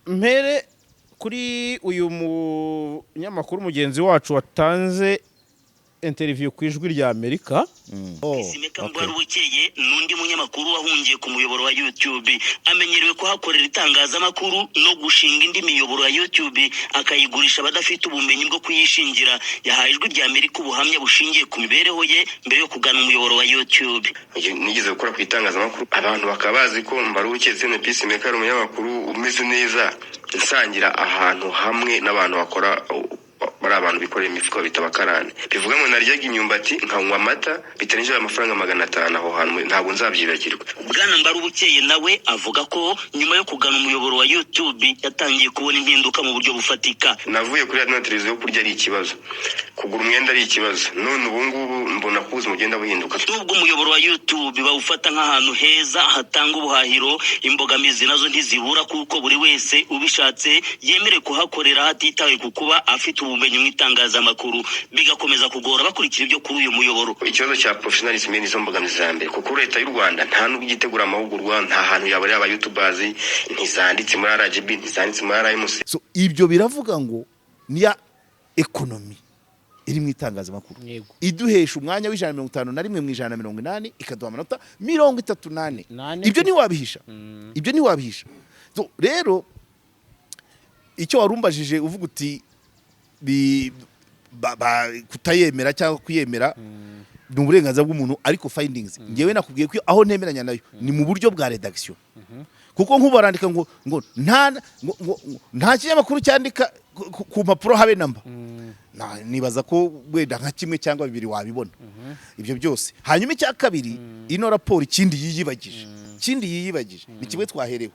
mpere kuri uyu munyamakuru mugenzi wacu watanze interview ku ijwi rya Amerika. Simeka Mbwarubukeye nundi munyamakuru wahungiye ku muyoboro wa YouTube amenyerewe ko hakorera itangazamakuru no gushinga indi miyoboro ya YouTube akayigurisha abadafite ubumenyi bwo kuyishingira. Yahaye ijwi rya Amerika ubuhamya bushingiye ku mibereho ye mbere yo kugana umuyoboro wa YouTube. Nigeze gukora ku itangazamakuru abantu bakabazi ko Mbwarubukeye zene Simeka ari umunyamakuru umeze neza nsangira ahantu hamwe n'abantu bakora bari abantu bikorera imifuko bitabakarane bivuga ngo naryaga imyumbati nkanywa amata bitarengeje amafaranga 500 aho hantu ntabwo nzabyibagirwa. Bwana Mbwarubukeye nawe avuga ko nyuma yo kugana umuyoboro wa YouTube yatangiye kubona impinduka mu buryo bufatika. Navuye kuri radio na televiziyo kurya ari ikibazo, kugura umwenda ari ikibazo, none ubu ngubu mbona kuza mugenda buhinduka. Nubwo umuyoboro wa YouTube bawufata nk'ahantu heza hatanga ubuhahiro, imbogamizi nazo ntizibura kuko buri wese ubishatse yemere kuhakorera hatitawe ku kuba afite ubumenyi mu itangazamakuru, bigakomeza kugora bakurikira ibyo kuri uyu muyoboro. Ikibazo cya professionalism nizo mbogamizi za mbere kuko leta y'u Rwanda nta nubwo igitegura amahugurwa, nta hantu yabarira aba YouTubers, ntizanditse muri RGB, ntizanditse muri RMC. So ibyo biravuga ngo niya economy iri mu itangazamakuru iduhesha umwanya w'151 mu 180 ikaduha amanota 38. Ibyo ntiwabihisha, ibyo ntiwabihisha. So rero icyo warumbajije uvuga uti kutayemera cyangwa kuyemera ni uburenganzira bw'umuntu, ariko findings ngewe nakubwiye ko aho ntemeranya nayo ni mu buryo bwa redaction, kuko nk'ubarandika ngo nta kinyamakuru cyandika ku mpapuro habe namba, nibaza ko wenda nka kimwe cyangwa bibiri wabibona ibyo byose. Hanyuma icya kabiri, ino raporo ikindi yiyibagije ni kimwe twaherewe,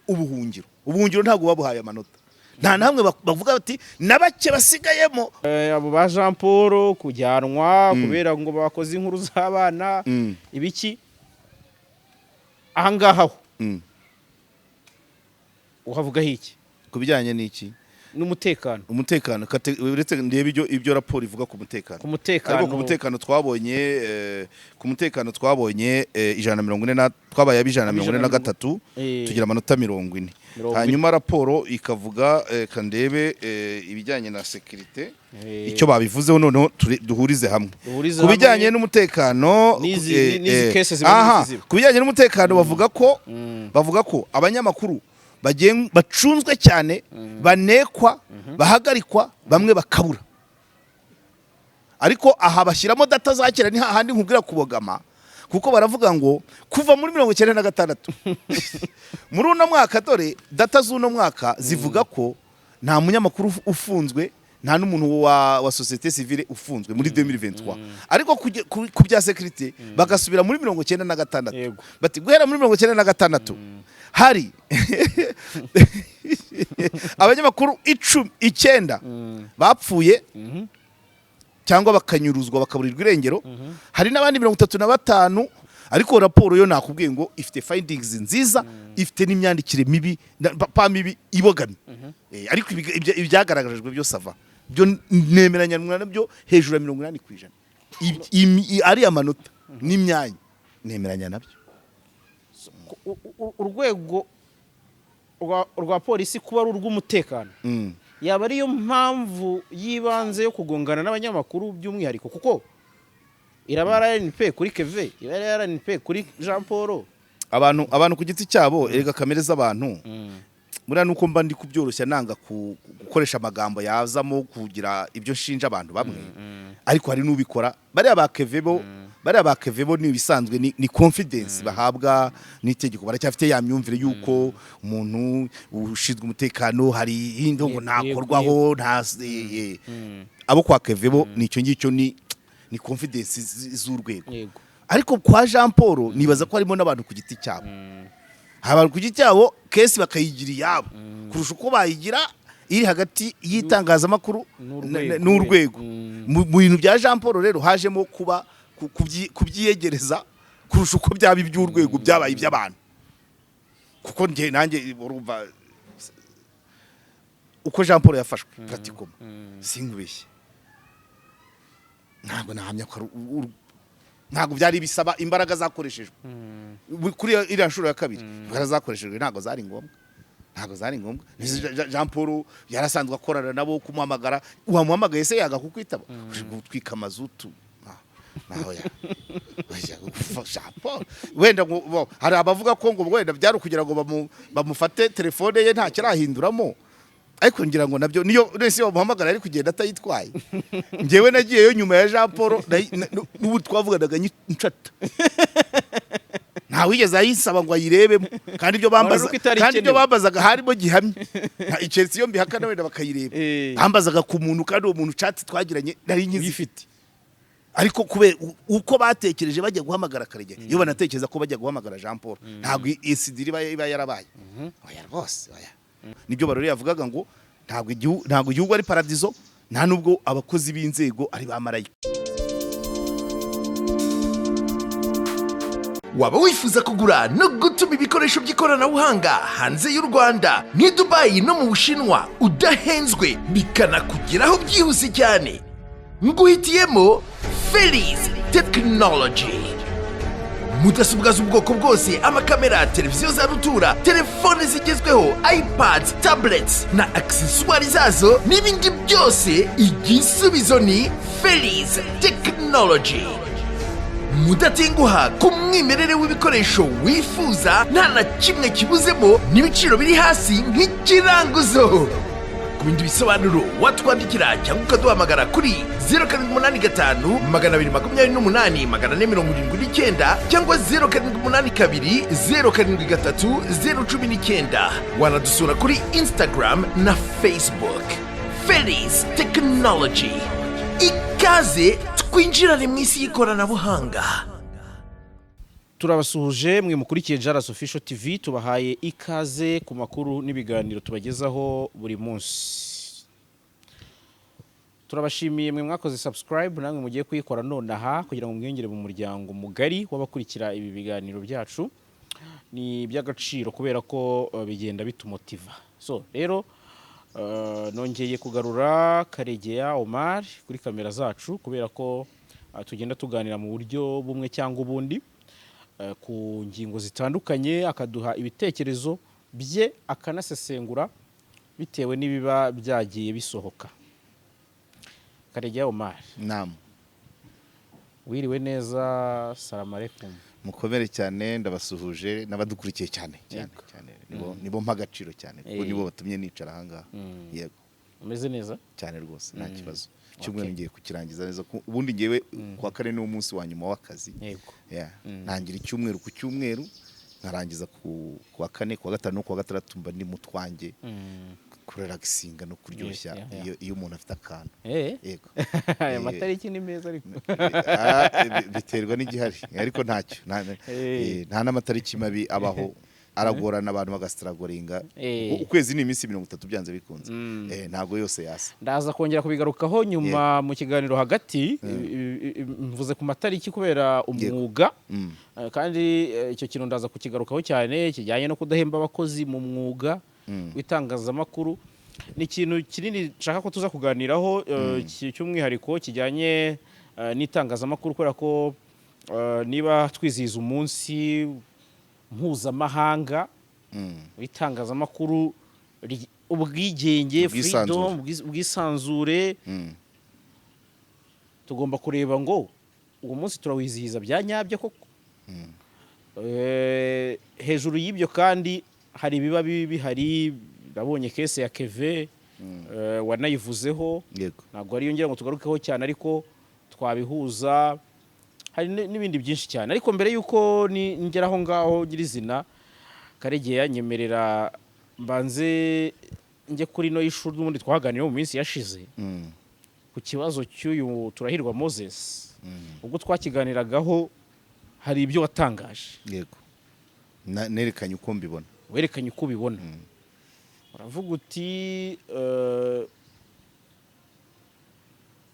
ubuhungiro ntabwo babuhaye amanota, nta namwe bavuga bati nabake basigayemo. Abo ba Jean Paul kujyanwa kubera ngo bakoze inkuru z'abana ibiki ahangaho uhavuga iki kubijyanye n'iki n'umutekano? Uretse ndebe ibyo raporo ivuga ku mutekano, ariko ku mutekano twabonye 140 twabaye 143 tugira amanota 40. Hanyuma raporo ikavuga kandebe ibijyanye na security icyo babivuzeho, noneho duhurize hamwe ku bijyanye n'umutekano. Ku bijyanye n'umutekano bavuga ko abanyamakuru bacunzwe cyane, banekwa, bahagarikwa, bamwe bakabura. Ariko aha bashyiramo data zakera ni hahandi nkubwira kubogama, kuko baravuga ngo kuva muri 1996 muri uno mwaka, dore data z'uno mwaka zivuga ko nta munyamakuru ufunzwe, nta n'umuntu wa societe civile ufunzwe muri 2023. Ariko ku bya security bagasubira muri 1996, bati guhera muri 1996 hari abanyamakuru 19 bapfuye cyangwa bakanyuruzwa bakaburirwa irengero, hari n'abandi 35. Ariko raporo yo nakubwiye ngo ifite findings nziza, ifite n'imyandikire mibi mibi ibogamye, ariko ibyagaragajwe byo sava, byo nemeranya nabyo hejuru ya 80%. Ari amanota n'imyanya nemeranya nabyo. Urwego rwa polisi kuba ari urw'umutekano yaba ariyo mpamvu yibanze yo kugongana n'abanyamakuru by'umwihariko, kuko irabara RNP kuri Keve, irabara RNP kuri Jean Paul, abantu ku giti cyabo. Erega kamere z'abantu muri nuko mba ndi kubyoroshya, nanga gukoresha amagambo yazamo kugira ibyo nshinja abantu bamwe, ariko hari n'ubikora. Bariya ba Kevebo ni bisanzwe, ni confidence bahabwa n'itegeko, baracyafite ya myumvire yuko umuntu ushinzwe umutekano hari indongo nakorwaho abo kwa Kevebo nicyo ngicyo ni confidence z'urwego. Ariko kwa Jean Paul nibaza ko harimo n'abantu ku giti cyabo, abantu ku giti cyabo kesi bakayigira iyabo kurusha uko bayigira iri hagati y'itangazamakuru n'urwego. Mu bintu bya Jean Paul rero hajemo kuba kubyiyegereza kurusha uko byaba iby'urwego byabaye iby'abantu, kuko nanjye urumva uko Jean Paul yafashwe pratikoma singubeshye, ntabwo nahamya ko ntabwo byari bisaba imbaraga zakoreshejwe kuri iriya nshuro ya kabiri. Imbaraga zakoreshejwe ntabwo zari ngombwa, ntabwo zari ngombwa. Jean Paul yarasanzwe akorana nabo kumuhamagara, wamuhamagaye se yaga kukwitaba gutwika amazutu naho ya Jean Paul wenda ngo hari abavuga ko ngo wenda byari kugira ngo bamufate telefone ye nta kirahinduramo, ariko ngira ngo nabyo niyo nese bamuhamagara ari kugenda atayitwaye. Ngewe nagiyeyo nyuma ya Jean Paul n'ubu twavuganaga ncata nta wigeze ayisaba ngo ayirebemo, kandi ibyo bambazaga harimo gihamye Chelsea yo mbihakana wenda bakayireba, bambazaga ku muntu kandi uwo muntu chat twagiranye nari nyifite. Ariko kube uko batekereje bajya guhamagara Karegeya, iyo banatekereza ko bajya guhamagara Jean Paul ntabwo ECD iba yarabaye. Oya rwose oya, nibyo barore yavugaga ngo ntabwo igihugu ari paradizo, nta nubwo abakozi b'inzego ari bamarayika. Waba wifuza kugura no gutuma ibikoresho by'ikoranabuhanga hanze y'u Rwanda ni Dubai no mu Bushinwa udahenzwe bikanakugeraho byihuse cyane? Nguhitiyemo Feliz Technology. Mudasobwa z'ubwoko bwose, amakamera, televiziyo za rutura, telefone zigezweho, iPads, tablets na accessoires zazo n'ibindi byose, igisubizo ni Feliz Technology. Mudatenguha ku mwimerere w'ibikoresho wifuza, nta na kimwe kibuzemo, n'ibiciro biri hasi nk'ikiranguzo. Ku bindi bisobanuro watwandikira cyangwa ukaduhamagara kuri 0785 228 479 cyangwa 0782 073 019. Wanadusura kuri Instagram na Facebook. Feliz Technology, ikaze twinjirane mu isi y'ikoranabuhanga. Turabasuhuje mwe mukurikiye JALAS Official TV, tubahaye ikaze ku makuru n'ibiganiro tubagezaho buri munsi. Turabashimiye mwe mwakoze subscribe, namwe mugiye kuyikora nonaha kugira ngo mwiyongere mu muryango mugari w'abakurikira ibi biganiro byacu. Ni by'agaciro kubera ko bigenda bitumotiva. So rero nongeye kugarura Karegeya Omar kuri kamera zacu kubera ko tugenda tuganira mu buryo bumwe cyangwa ubundi ku ngingo zitandukanye, akaduha ibitekerezo bye akanasesengura bitewe n'ibiba byagiye bisohoka. Karegeya Omar, Naam. Wiriwe neza, salam aleikum. Mukomere cyane, ndabasuhuje n'abadukurikiye cyane nibo mpagaciro cyane kuko nibo batumye nicara hanga. Yego. Umeze neza? Cyane rwose nta kibazo. Cyumweru ngiye kukirangiza neza, ubundi ngewe kwa kane ni umunsi wa nyuma w'akazi. Yego. Ntangira icyumweru ku cyumweru, nkarangiza kwa kane, kwa gatanu no kwa gatandatu mba ndi mutwange kurelaxinga no kuryoshya iyo umuntu afite akantu. Yego. Aya matariki ni meza ariko biterwa n'igihari, ariko ntacyo nta n'amatariki mabi abaho, aragorana abantu bagastragoringa. Ukwezi ni iminsi 30 byanze bikunze, ntago yose yasa. Ndaza kongera kubigarukaho nyuma mu kiganiro hagati, mvuze ku matariki kubera umwuga, kandi icyo kintu ndaza kukigarukaho cyane, kijyanye no kudahemba abakozi mu mwuga w'itangazamakuru. Ni ikintu kinini nshaka ko tuza kuganiraho, cy'umwihariko kijyanye n'itangazamakuru, kubera ko niba twizihiza umunsi mpuzamahanga w'itangazamakuru, ubwigenge, freedom, ubwisanzure, tugomba kureba ngo uwo munsi turawizihiza bya nyabyo koko. Hejuru y'ibyo kandi hari biba bihari, nabonye case ya Keve wanayivuzeho, ntabwo ari yongera ngo tugarukeho cyane, ariko twabihuza. Hari n'ibindi byinshi cyane, ariko mbere yuko ngeraho ngaho nyirizina, Karegeya nyemerera mbanze njye kuri no y'ishuri n'ubundi twaganiriye mu minsi yashize ku kibazo cy'uyu Turahirwa Moses. Ubwo twakiganiragaho hari ibyo watangaje. Yego. Nerekanye uko mbibona. Werekanye uko ubibona. Uravuga uti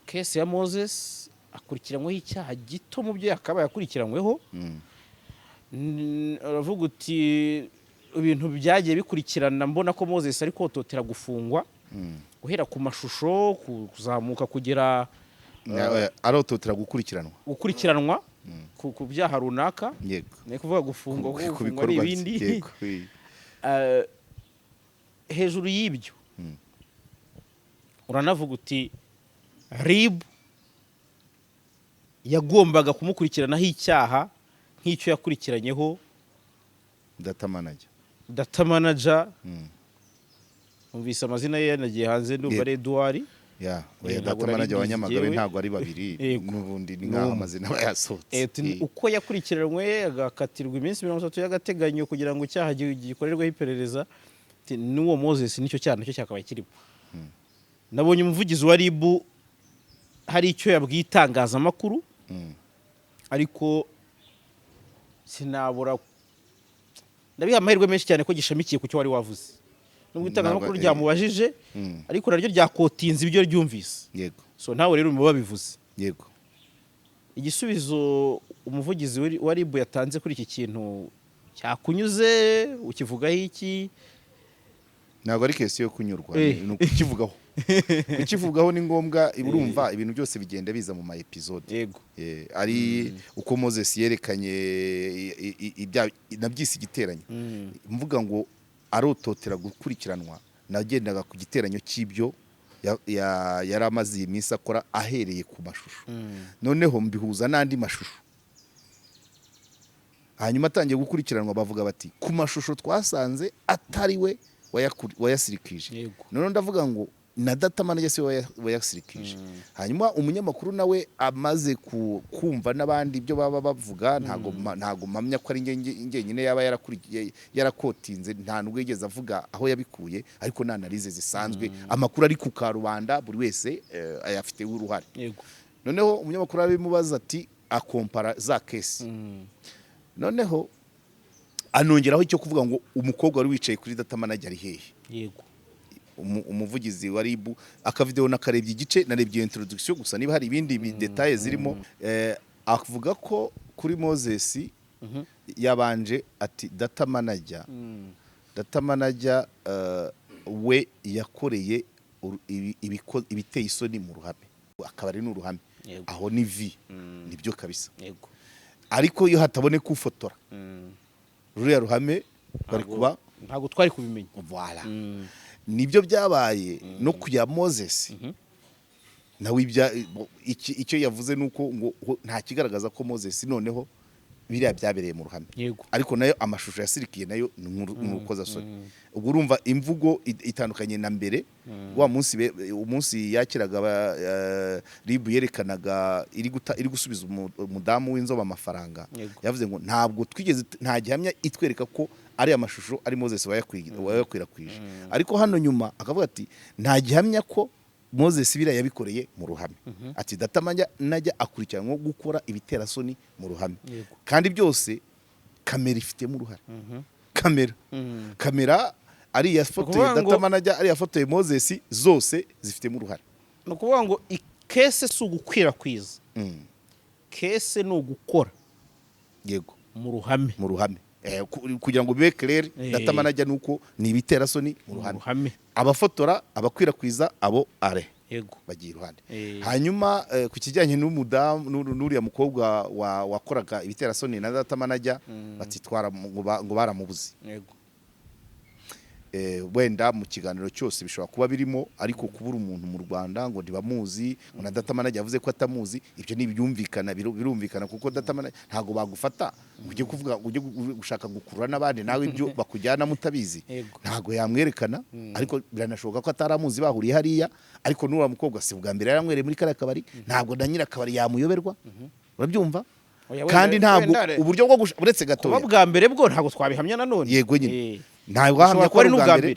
case ya Moses akurikiranyweho icyaha gito mu byo yakabaye akurikiranyweho. Uravuga uti ibintu byagiye bikurikirana, mbona ko Moses ari kototera gufungwa, guhera ku mashusho kuzamuka kugera arototera gukurikiranwa ku byaha runaka. Yego. Ni kuvuga gufungwa ku bikorwa ibindi. hejuru y'ibyo uranavuga uti RIB yagombaga kumukurikiranaho icyaha nk'icyo yakurikiranyeho data manager umvise amazina ye yanagiye hanze ndumva ari Edouard data manager wa Nyamagabe ntabwo ari babiri n'ubundi ni nk'aho amazina yasohotse uko yakurikiranwe agakatirwa iminsi 30 y'agateganyo kugira ngo icyaha gikorerweho iperereza n'uwo Moses nicyo cyaha nacyo cyakabaye kirimo. Nabonye umuvugizi wa RIB hari icyo yabwiye itangazamakuru ariko sinabura ndabiha amahirwe menshi cyane ko gishamikiye ku cyo wari wavuze nubwo itangazamakuru ryamubajije ariko naryo ryakotinze ibyo ryumvise. Yego. So ntawe rero mu babivuze. Yego. Igisubizo umuvugizi wa RIB yatanze kuri iki kintu cyakunyuze ukivugaho iki? Ntabwo ari kesi yo kunyurwa ni ukukivugaho. Kukivugaho ni ngombwa urumva ibintu byose bigenda biza mu ma episode. Yego. Ari uko Moses yerekanye nabyisi igiteranyo. Mvuga ngo arototera gukurikiranwa nagendaga ku giteranyo cy'ibyo yari amaze iminsi akora ahereye ku mashusho. Noneho mbihuza n'andi mashusho. Hanyuma atangiye gukurikiranwa bavuga bati ku mashusho twasanze atari we wayasirikije. None ndavuga ngo na data manager se wayasirikije. Hanyuma umunyamakuru nawe amaze kumva nabandi ibyo baba bavuga ntago mpamya ko ari ngenyine yaba yarakotinze nta nubwo yigeze avuga aho yabikuye ariko nanalize zisanzwe amakuru ari ku karubanda buri wese ayafite uruhare. Noneho umunyamakuru abimubaza ati akompara za kesi. Noneho anongeraho icyo kuvuga ngo umukobwa wari wicaye kuri data manager ari hehe. Yego. Umuvugizi wa RIB akavideo nakarebye igice narebye introduction gusa niba hari ibindi details zirimo avuga ko kuri Moses yabanje ati data manager we yakoreye ibiteye isoni mu ruhame akaba ari n'uruhame aho ni vi nibyo kabisa. Yego. Ariko iyo hatabone kufotora ruriya ruhame bari kuba ntago twari kubimenya. Voilà. Nibyo byabaye no kuya Moses nawe icyo yavuze nuko ngo nta kigaragaza ko Moses noneho biriya byabereye mu ruhame. Ariko nayo amashusho yasirikiye nayo nukoza soni. Ubwo urumva imvugo itandukanye na mbere wa umunsi yakiraga RIB yerekanaga iri gusubiza umudamu w'inzoba amafaranga yavuze ngo ntabwo twigeze nta gihamya itwereka ko ari amashusho ari Moses wayakwirakwije. Ariko hano nyuma akavuga ati nta gihamya ko Moses biriya yabikoreye mu ruhame. Ati data manager akurikiranwa gukora ibiterasoni mu ruhame. Kandi byose kamera ifite mu ruhare. Kamera ari yafotoye data manager ari yafotoye Moses zose zifite mu ruhare. No kuvuga ngo ikese su gukwirakwiza. Kese no gukora. Yego. Mu ruhame. Kugira ngo bibe clair data manager nuko ni ibiterasoni mu ruhame. Abafotora abakwirakwiza abo are. Yego. Bagiye iruhande. Hanyuma ku kijyanye n'umudamu n'uriya mukobwa wakoraga ibiterasoni na data manager batitwara ngo baramubuze. Yego. Wenda mu kiganiro cyose bishobora kuba birimo ariko kubura umuntu mu Rwanda ngo ndibamuzi ngo na data manager yavuze ko atamuzi ibyo nibyumvikana birumvikana kuko data manager ntago bagufata ujye kuvuga ujye gushaka gukurura nabandi nawe ibyo bakujyana mutabizi ntago yamwerekana ariko biranashoboka ko ataramuzi bahuriye hariya ariko n'ura mukobwa si bwa mbere yaramwereye muri kare kabari ntago na nyira kabari yamuyoberwa urabyumva kandi ntago uburyo bwo uretse gatoya bwa mbere bwo ntago twabihamya nanone. Yego nyine ntago ahamya ko ari ubwa mbere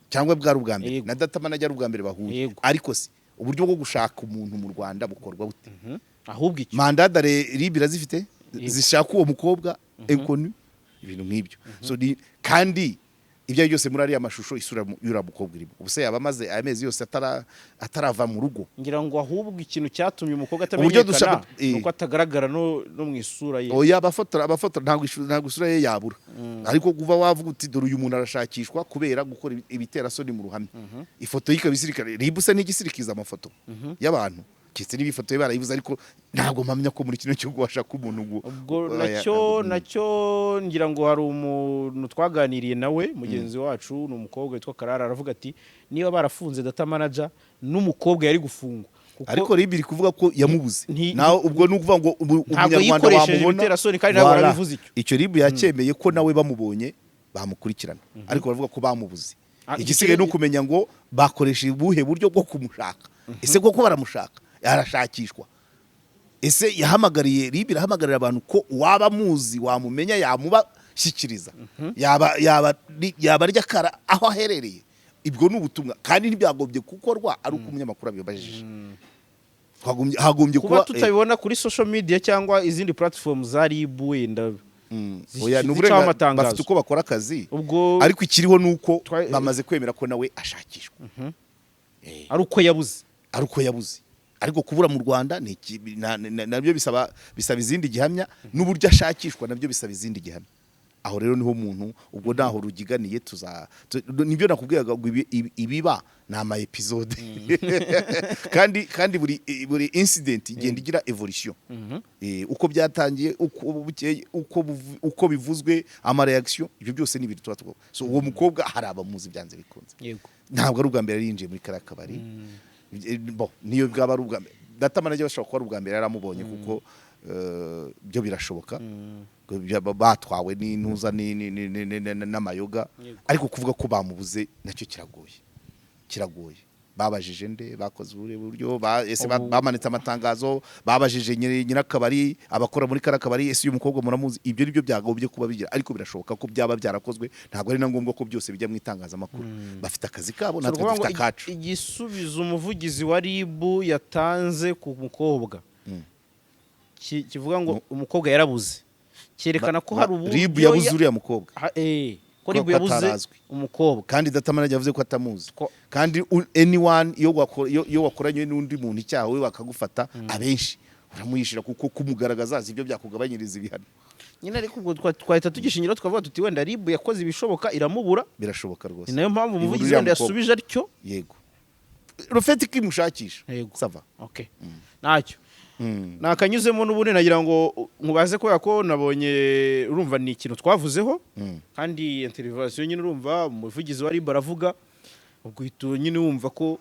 cyangwa bwari ubwa mbere na data manager ari ubwa mbere bahuye ariko si uburyo bwo gushaka umuntu mu Rwanda bukorwa bute. Ahubwo iki mandadare RIB razifite zishaka uwo mukobwa inconnu ibintu nk'ibyo. So kandi ibyo byose muri ari amashusho isura yura mukobwa irimo ubuse yabamaze amezi yose atarava mu rugo. Ngira ngo ahubwo ikintu cyatumye umukobwa atamenyekana nuko atagaragara no mu isura ye. Oya abafotora ntago isura ye yabura. Ariko kuva wavuga uti dore uyu muntu arashakishwa kubera gukora ibiterasoni mu ruhame. Ifoto y'ikabisirikare RIB se n'igisirikiza amafoto y'abantu ketse n'ibifoto barayibuze ariko ntabwo mpamya ko muri kino gihugu washaka umuntu ubwo nacyo ngira ngo hari umuntu twaganiriye nawe mugenzi wacu ni umukobwa witwa Karara aravuga ati niba barafunze data manager n'umukobwa yari gufungwa ariko RIB iri kuvuga ko yamubuze nawe ubwo ni ukuvuga ngo umunyarwanda wamubona kandi ntabwo babivuze icyo RIB yacyemeye ko nawe bamubonye bamukurikirana ariko baravuga ko bamubuze igisigaye no kumenya ngo bakoresha ubuhe buryo bwo kumushaka ese koko baramushaka yarashakishwa ese RIB irahamagarira abantu ko waba muzi wamumenya yamubashyikiriza yaba arya kara aho aherereye ibwo ni ubutumwa kandi ntibyagombye gukorwa ari uko umunyamakuru abibajije hagombye kuba tutabibona kuri social media cyangwa izindi platform za RIB wenda oya n'uburenganzira bafite uko bakora akazi ariko ikiriho nuko bamaze kwemera ko nawe ashakishwa ari uko yabuze ariko kubura mu Rwanda nabyo bisaba izindi gihamya n'uburyo ashakishwa nabyo bisaba izindi gihamya aho rero niho umuntu ubwo naho rugiganiye nibyo nakubwiraga ibiba ni ama episode kandi buri incident igenda igira evolution uko byatangiye uko bivuzwe ama reaction ibyo byose ni ibintu tuba so uwo mukobwa hari abamuzi byanze bikunze ntabwo ari ubwa mbere yinjiye muri karakabari niyo bwaba ari ubwa mbere data manager bashobora kuba ari ubwa mbere yaramubonye kuko byo birashoboka batwawe n'intuza n'amayoga ariko kuvuga ko bamubuze nacyo kiragoye babajije nde bakoze uburyo ese bamanitse amatangazo babajije nyirakabari abakora muri karakabari ese uyu mukobwa muramuzi ibyo nibyo byagobye kuba bigira ariko birashoboka ko byaba byarakozwe ntabwo ari na ngombwa ko byose bijya mu itangazamakuru bafite akazi kabo natwe dufite akacu igisubizo umuvugizi wa RIB yatanze ku mukobwa kivuga ngo umukobwa yarabuze cyerekana ko hari uburyo RIB yabuze uriya mukobwa ko RIB yabuze umukobwa kandi data manager yavuze ko atamuzi kandi anyone iyo wakoranye n'undi muntu icyaha we bakagufata abenshi uramuyishira kuko kumugaragaza ibyo byakugabanyiriza ibihano nyine ariko ubwo twahita tugishingira tukavuga tuti wenda RIB yakoze ibishoboka iramubura birashoboka rwose ni nayo mpamvu umuvugizi wenda yasubije atyo yego rufeti kimushakisha sava okay nacyo nakanyuzemo n'ubundi nagira ngo nkubaze ko nabonye urumva ni ikintu twavuzeho kandi intervention nyine urumva umuvugizi wa RIB aravuga ubwo nyine wumva ko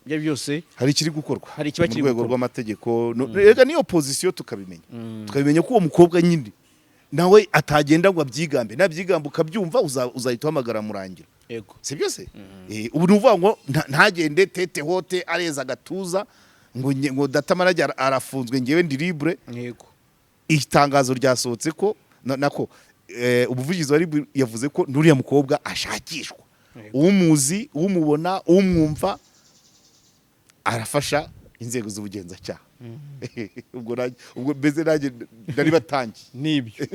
bya byose hari ikiri gukorwa mu rwego rw'amategeko rega niyo position tukabimenya ko uwo mukobwa nyine nawe atagenda ngo abyigambe nabyigambe ukabyumva uzahita uhamagara murangira si byose ubu nuvuga ngo ntagende tete hote areza gatuza ngo data manager arafunzwe ngewe ndi libre itangazo ryasohotse ko nako ubuvugizi wa RIB yavuze ko nuriya mukobwa ashakishwa umuzi umubona umwumva arafasha inzego z'ubugenzacyaha ubwo beze nanjye ndari batangiye nibyo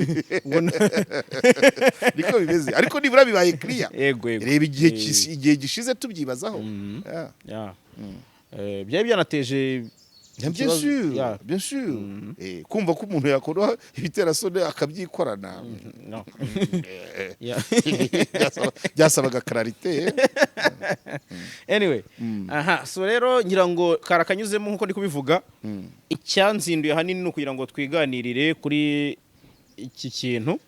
niko bimeze ariko nibura bibaye clear reba igihe gishize tubyibazaho byari byanateje bien sûr kumva ko umuntu yakora ibiterasone akabyikorana byasabaga clarité anyway so rero ngira ngo karakanyuzemo nkuko ndi kubivuga icyanzinduye hanini no kugira ngo twiganirire kuri iki kintu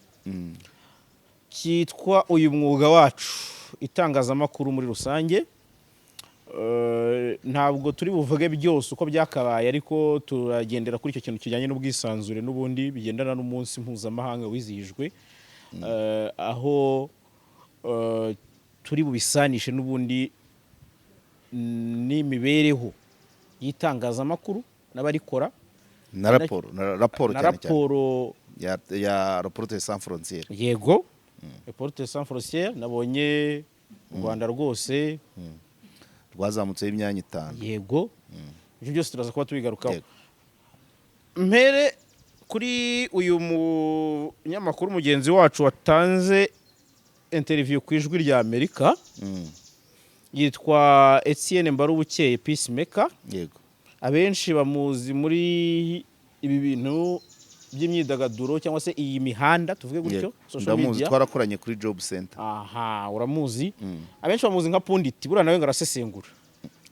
cyitwa uyu mwuga wacu itangazamakuru muri rusange ntabwo turi buvuge byose uko byakabaye ariko turagendera kuri icyo kintu kijyanye n'ubwisanzure n'ubundi bigendana n'umunsi mpuzamahanga wizihijwe aho turi bubisanishe n'ubundi n'imibereho y'itangazamakuru n'abarikora na raporo ya Reporters sans frontières yego Reporters sans frontières nabonye u Rwanda rwose rwazamutseho imyanya 5 yego ibyo byose turaza kuba tubigarukaho mpere kuri uyu munyamakuru mugenzi wacu watanze interview ku ijwi rya Amerika yitwa Etienne Mbarubukeye Peacemaker yego abenshi bamuzi muri ibi bintu by'imyidagaduro cyangwa se iyi mihanda tuvuge gutyo social media twarakoranye kuri job center uramuzi abenshi bamuzi nka punditi bura nawe ngarasesengura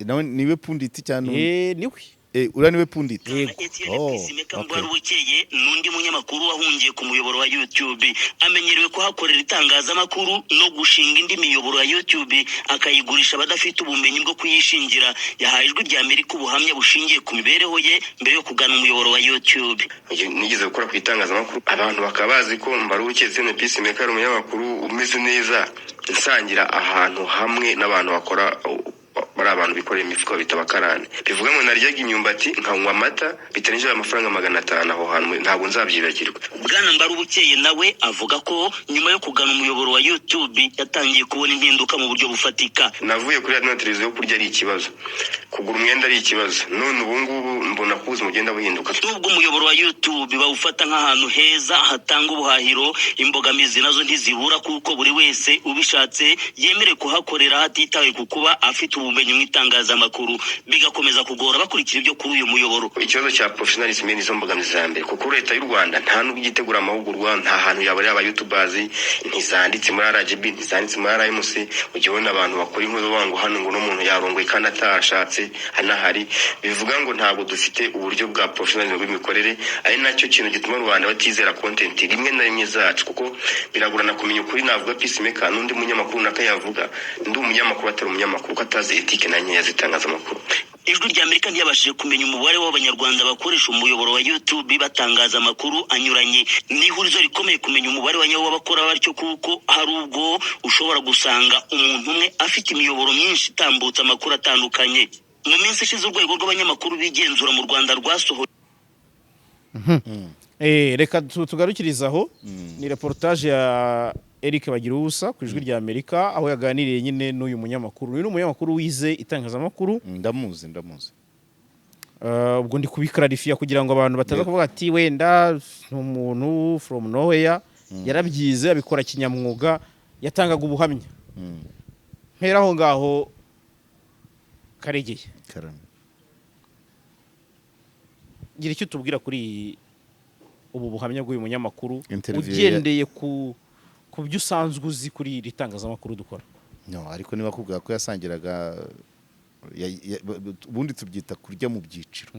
nawe niwe punditi cyane niwe uriya niwe pundit. Mbwari bukeye n'undi munyamakuru wahungiye ku muyoboro wa YouTube amenyerewe ko hakorera itangazamakuru no gushinga indi miyoboro ya YouTube akayigurisha abadafite ubumenyi bwo kuyishingira. Yahaye Ijwi rya Amerika ubuhamya bushingiye ku mibereho ye mbere yo kugana umuyoboro wa YouTube. Nigeze gukora ku itangazamakuru abantu bakabazi ko mbari bukeye zino peacemaker umunyamakuru umeze neza nsangira ahantu hamwe n'abantu bakora bari abantu bikoreye imifuka bita abakarani. Bivuga ngo naryaga imyumbati nkanywa amata bitarengeje amafaranga 500 aho hantu ntabwo nzabyibagirwa. Bwana Mbarubukeye nawe avuga ko nyuma yo kugana umuyoboro wa YouTube yatangiye kubona impinduka mu buryo bufatika. Navuye kuri radio na televiziyo kurya ari ikibazo, kugura umwenda ari ikibazo, none ubu ngubu mbona ko ubuzima bugenda buhinduka. Nubwo umuyoboro wa YouTube bawufata nk'ahantu heza hatanga ubuhahiro, imbogamizi nazo ntizibura kuko buri wese ubishatse yemerewe kuhakorera hatitawe ku kuba afite ubumenyi mu itangazamakuru, bigakomeza kugora bakurikira ibyo kuri uyu muyoboro. Ikibazo cya professionalism nizo mbogamizi za mbere kuko leta y'u Rwanda nta nubwo igitegura amahugurwa, nta hantu yabarira aba YouTubers, ntizanditse muri RGB, ntizanditse muri RMC. Ugibona abantu bakora inkuru bango hano ngo n'umuntu yarongoye kandi atashatse anahari. Bivuga ngo ntabwo dufite uburyo bwa professionalism bw'imikorere, ari nacyo kintu gituma Rwanda batizera content rimwe na rimwe zacu kuko biragurana kumenya ukuri. Navuga peacemaker n'undi munyamakuru nakayavuga ndi umunyamakuru atari umunyamakuru katazi etike na nkeya zitangazamakuru. Ijwi rya Amerika ntiyabashije kumenya umubare w'abanyarwanda bakoresha umuyoboro wa YouTube batangaza amakuru anyuranye. Ni ihurizo rikomeye kumenya umubare wa nyawo w'abakora batyo kuko hari ubwo ushobora gusanga umuntu umwe afite imiyoboro myinshi itambutsa amakuru atandukanye. Mu minsi ishize urwego rw'abanyamakuru bigenzura mu Rwanda rwasohoye reka tugarukirizaho ni reportage ya Eric Bagiruwubusa ku Ijwi rya Amerika aho yaganiriye nyine n'uyu munyamakuru. Uyu ni umunyamakuru wize itangazamakuru. Ndamuzi. Ubwo ndi kubiklarifia kugira ngo abantu bataza kuvuga ati wenda umuntu from nowhere yarabyize abikora kinyamwuga yatangaga ubuhamya. Mpera aho ngaho Karegeye. Gira icyo tubwira kuri ubu buhamya bw'uyu munyamakuru ugendeye ku byo usanzwe uzi kuri iri tangazamakuru dukora. No, ariko niba kuvuga ko yasangiraga ubundi tubyita kurya mu byiciro.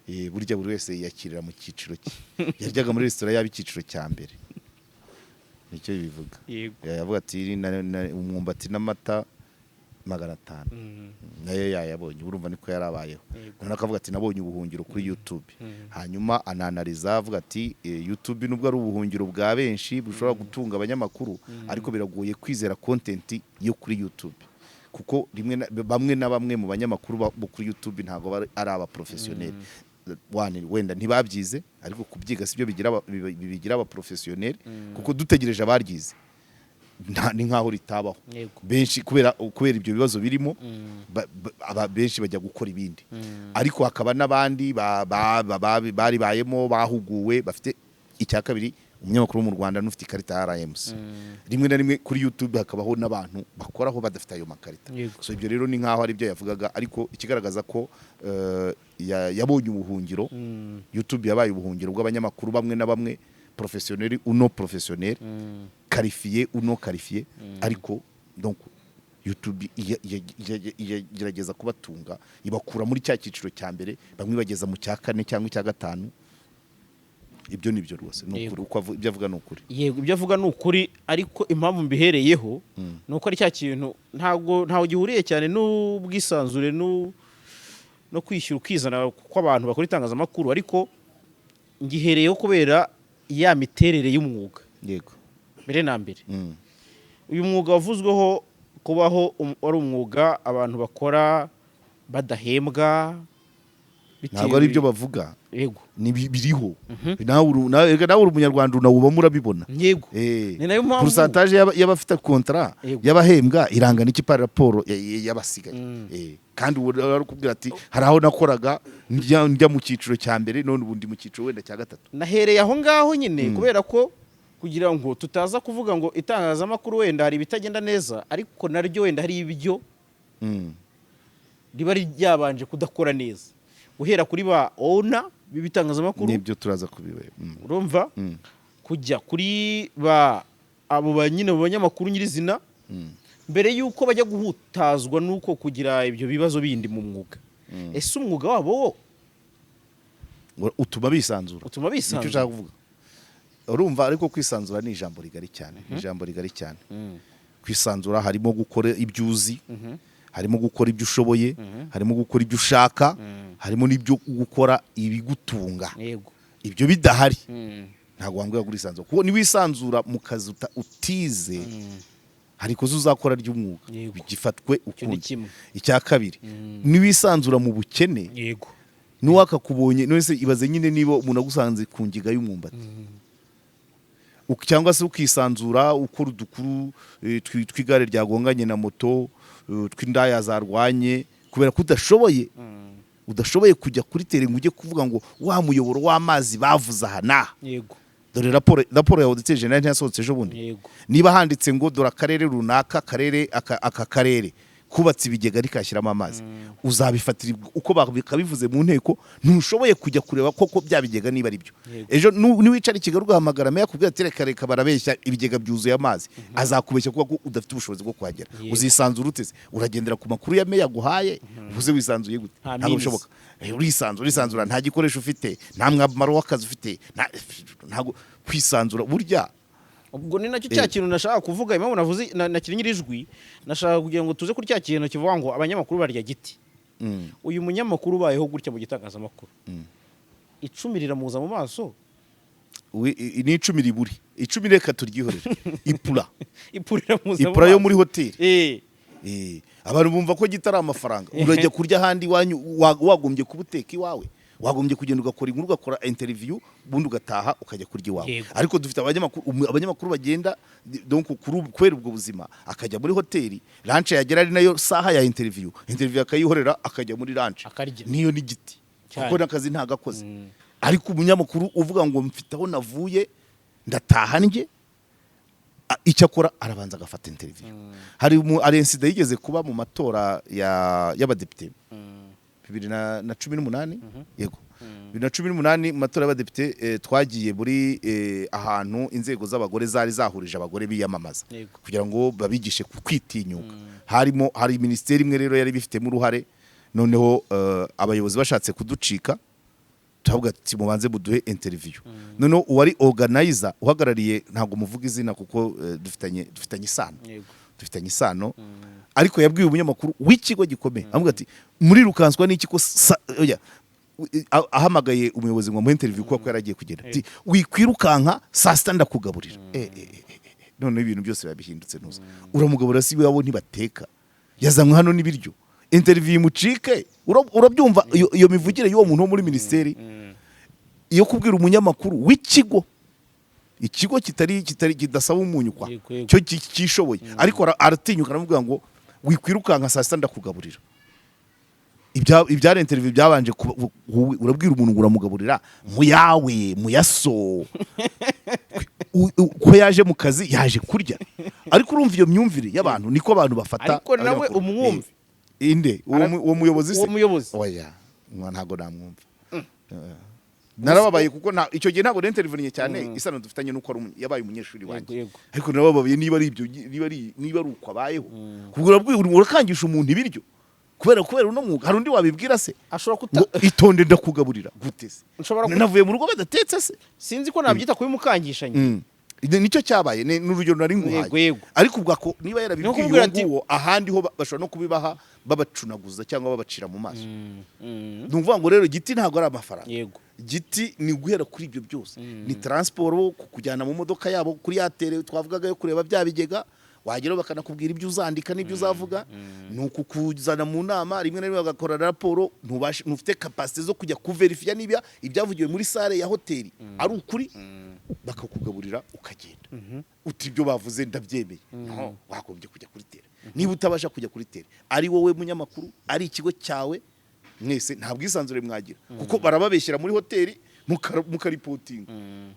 Burya buri wese yakirira mu cyiciro cye. Yaryaga muri restaurant yaba icyiciro cya mbere. Nicyo bivuga. Yavuga ati umwumbati n'amata 500. Nayo yayabonye urumva niko yarabayeho. None akavuga ati nabonye ubuhungiro kuri YouTube. Hanyuma ananaliza avuga ati YouTube nubwo ari ubuhungiro bwa benshi bushobora gutunga abanyamakuru ariko biragoye kwizera content yo kuri YouTube kuko bamwe na bamwe mu banyamakuru bo kuri YouTube ntago ari aba professionnel. Wenda ntibabyize ariko kubyiga sibyo bigira aba professionnel kuko dutegereje abaryize ni nkaho ritabaho benshi kubera ibyo bibazo birimo benshi bajya gukora ibindi ariko hakaba n'abandi bari bayemo bahuguwe bafite icya kabiri umunyamakuru mu Rwanda n'ufite ikarita ya RMC rimwe na rimwe kuri YouTube hakabaho n'abantu bakoraho badafite ayo makarita. So ibyo rero ni nkaho ari byo yavugaga ariko ikigaragaza ko yabonye ubuhungiro. YouTube yabaye ubuhungiro bw'abanyamakuru bamwe na bamwe, professionnel ou non professionnel, qualifié ou non qualifié, ariko donc YouTube gerageza kubatunga ibakura muri cya cyiciro cya mbere bamwe bageza mu cya 4 cyangwa icya 5. Ibyo nibyo rwose n'ukuri uko ibyo avuga n'ukuri. Yego ibyo avuga n'ukuri ariko impamvu mbihereyeho nuko ari cya kintu ntago gihuriye cyane n'ubwisanzure no kwishyura ukizana kw'abantu bakora itangazamakuru ariko ngihereyeho kubera ya miterere y'umwuga. Yego. Mbere na mbere. Uyu mwuga wavuzweho kubaho ari umwuga abantu bakora badahembwa. Ntabwo ari byo bavuga. Yego. Ni biriho. Nawe uri umunyarwanda unawuba murabibona. Yego. Ni nayo mpamvu pourcentage y'abafite contrat y'abahembwa irangana iki par rapport y'abasigaye. Kandi urakubwira ati haraho nakoraga njya mu cyiciro cya mbere none ubundi mu cyiciro wenda cya 3. Nahereye aho ngaho nyine kubera ko kugira ngo tutaza kuvuga ngo itangazamakuru wenda hari bitagenda neza ariko naryo wenda hari ibyo riba ryabanje kudakora neza uhera kuri ba owner bibitangazamakuru nibyo turaza kubiwe. Urumva kujya kuri ba abo banyine mu banyamakuru nyirizina mbere yuko bajya guhutazwa nuko kugira ibyo bibazo bindi mu mwuga. Ese umwuga wabo ngo utuma bisanzura utuma bisanzura nicyo ushaka kuvuga urumva ariko kwisanzura ni ijambo rigari cyane ijambo rigari cyane kwisanzura harimo gukora ibyo uzi harimo gukora ibyo ushoboye harimo gukora ibyo ushaka harimo n'ibyo gukora ibigutunga yego ibyo bidahari ntabwo wambwira kuri isanzura kuko niwisanzura mu kazi utize hari koze uzakora ry'umwuga bigifatwe ukundi icya kabiri niwisanzura mu bukene yego nuwakakubonye none se ibaze nyine niba umuntu agusanze ku ngiga y'umwumbati cyangwa se ukisanzura ukora udukuru tw'igare ryagonganye na moto tw'indaya zarwanye kubera ko udashoboye kujya kuri tere ngo ujye kuvuga ngo wa muyoboro w'amazi bavuze aha n'aha yego dore raporo ya auditeur general ntiyasohotse ejo bundi niba handitse ngo dore akarere runaka aka karere kubatse ibigega rikashyiramo amazi uzabifatira uko bakabivuze mu nteko ntushoboye kujya kureba koko bya bigega niba ari byo ejo niwicara ikigali ugahamagara meya kubwira ati reka barabeshya ibigega byuzuye amazi azakubeshya kuko ko udafite ubushobozi bwo kuhagera uzisanzura uteze uragendera ku makuru ya meya guhaye uvuze wisanzuye gute ntabwo bishoboka urisanzura nta gikoresho ufite nta mwambaro w'akazi ufite ntabwo kwisanzura burya ubwo ni nacyo cya kintu nashaka kuvuga impamvu navuze nakiri nyirijwi nashaka kugira ngo tuze kuri cya kintu kivuga ngo abanyamakuru barya giti uyu munyamakuru ubayeho gutya mu gitangazamakuru icumi riramuza mu maso ni icumi riburi icumi reka turyihorere ipura yo muri hoteli abantu bumva ko gitari amafaranga urajya kurya ahandi iwanyu wagombye kubuteka iwawe wagombye kugenda ugakora inkuru ugakora interview bundi ugataha ukajya kurya iwawe ariko dufite abanyamakuru bagenda donc kubera ubwo buzima akajya muri hoteli lunch yagera ari nayo saha ya interview akayihorera akajya muri lunch niyo ni giti kuko nakazi ntagakoze ariko umunyamakuru uvuga ngo mfite aho navuye ndataha nge icyo akora arabanza agafata interview hari incident yigeze kuba mu matora y'abadepite 2018 yego 2018 mu matora y'abadepite twagiye muri ahantu inzego z'abagore zari zahurije abagore biyamamaza kugira ngo babigishe kwitinyuka hari ministeri imwe rero yari bifitemo uruhare noneho abayobozi bashatse kuducika tuhabwa ati mubanze buduhe interview noneho uwari organizer uhagarariye ntabwo muvuga izina kuko dufitanye isano ariko yabwiye umunyamakuru w'ikigo gikomeye avuga ati muri rukanswa n'iki ko ahamagaye umuyobozi ngo mu interview kuko yaragiye kugenda ati wikwirukanka saa sita ndakugaburira none ibintu byose babihindutse nuza uramugaburira si wabo ntibateka yazanywe hano n'ibiryo interview imucike urabyumva iyo mivugire y'uwo muntu wo muri ministeri iyo kubwira umunyamakuru w'ikigo ikigo kidasaba umunyu kwa cyo kishoboye ariko aratinyuka aravuga ngo wikwirukanka saa sita ndakugaburira ibyari interview byabanje urabwira umuntu ngo uramugaburira muyaso ko yaje mu kazi yaje kurya ariko urumva iyo myumvire y'abantu niko abantu bafata ariko nawe umwumve inde uwo muyobozi se oya ntago namwumva narababaye kuko icyo gihe ntabwo intervenye cyane isano dufitanye nuko yabaye umunyeshuri wanjye ariko narababaye niba ari ibyo niba ari uko abayeho kubura urakangisha umuntu ibiryo kubera uno mwuga hari undi wabibwira se ashobora itonde ndakugaburira gute se navuye mu rugo badatetse se sinzi ko nabyita kubimukangishanya nicyo cyabaye n'urugero nari nguhaye ariko ubwako niba yarabibwiye uwo ahandi ho bashobora no kubibaha babacunaguza cyangwa babacira mu maso ndumva ngo rero giti ntabwo ari amafaranga giti ni guhera kuri ibyo byose ni transport kujyana mu modoka yabo kuri yatere twavugaga yo kureba bya bigega wageraho bakanakubwira ibyo uzandika n'ibyo uzavuga ni ukukuzana mu nama rimwe na rimwe bagakora raporo ntufite capacity zo kujya kuverifiya niba ibyavugiwe muri sale ya hoteli ari ukuri bakakugaburira ukagenda uti ibyo bavuze ndabyemeye no wagombye kujya kuri tere niba utabasha kujya kuri tere ari wowe munyamakuru ari ikigo cyawe mwese nta bwisanzure mwagira kuko barababeshyira muri hoteli mukaripotinga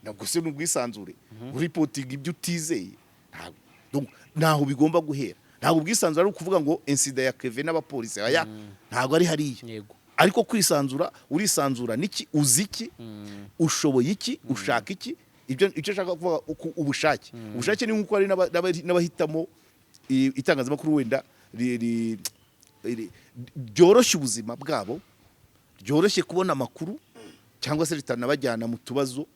ntabwo se n'ubwisanzure uripotinga ibyo utizeye ntaho bigomba guhera ntabwo ubwisanzure ari ukuvuga ngo insida ya Kevin n'abapolisi aya ntabwo ari hariya ariko kwisanzura urisanzura niki uzi iki ushoboye iki ushaka iki icyo ushaka kuvuga ubushake ni nkuko ari n'abahitamo itangazamakuru wenda byoroshye ubuzima bwabo byoroshye kubona amakuru cyangwa se ritanabajyana mu tubazo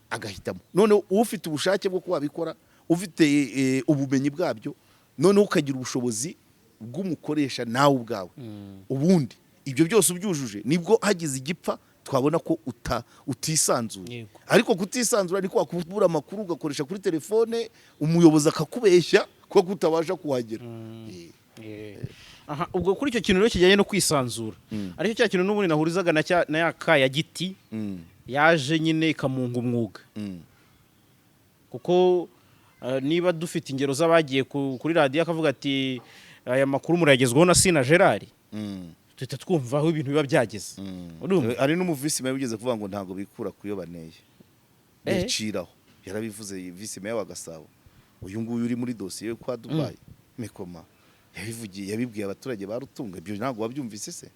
agahitamo. Noneho ufite ubushake bwo kubabikora, ufite ubumenyi bwabyo, noneho ukagira ubushobozi bw'umukoresha nawe ubwawe. Ubundi ibyo byose ubyujuje nibwo hagize igipfa twabona ko utisanzuye. Ariko kutisanzura niko wakubura amakuru ugakoresha kuri telefone, umuyobozi akakubeshya ko kutabasha kuhagera. Aha, ubwo kuri icyo kintu rero kijyanye no kwisanzura, aricyo cya kintu n'ubundi nahurizaga na ya kaya giti yaje nyine ikamunga umwuga. Kuko niba dufite ingero z'abagiye kuri radio akavuga ati aya makuru muragezweho na Sina Gerard, tuhita twumva aho ibintu biba byageze. Ari n'umuvisi meya ugeze kuvuga ngo ntago bikura kuyo baneye biciraho, yarabivuze visi meya wa Gasabo. Uyu nguyu uri muri dosiye kwa Dubai Mekoma yabivugiye, yabibwiye abaturage barutunga. Ibyo ntago wabyumvise se?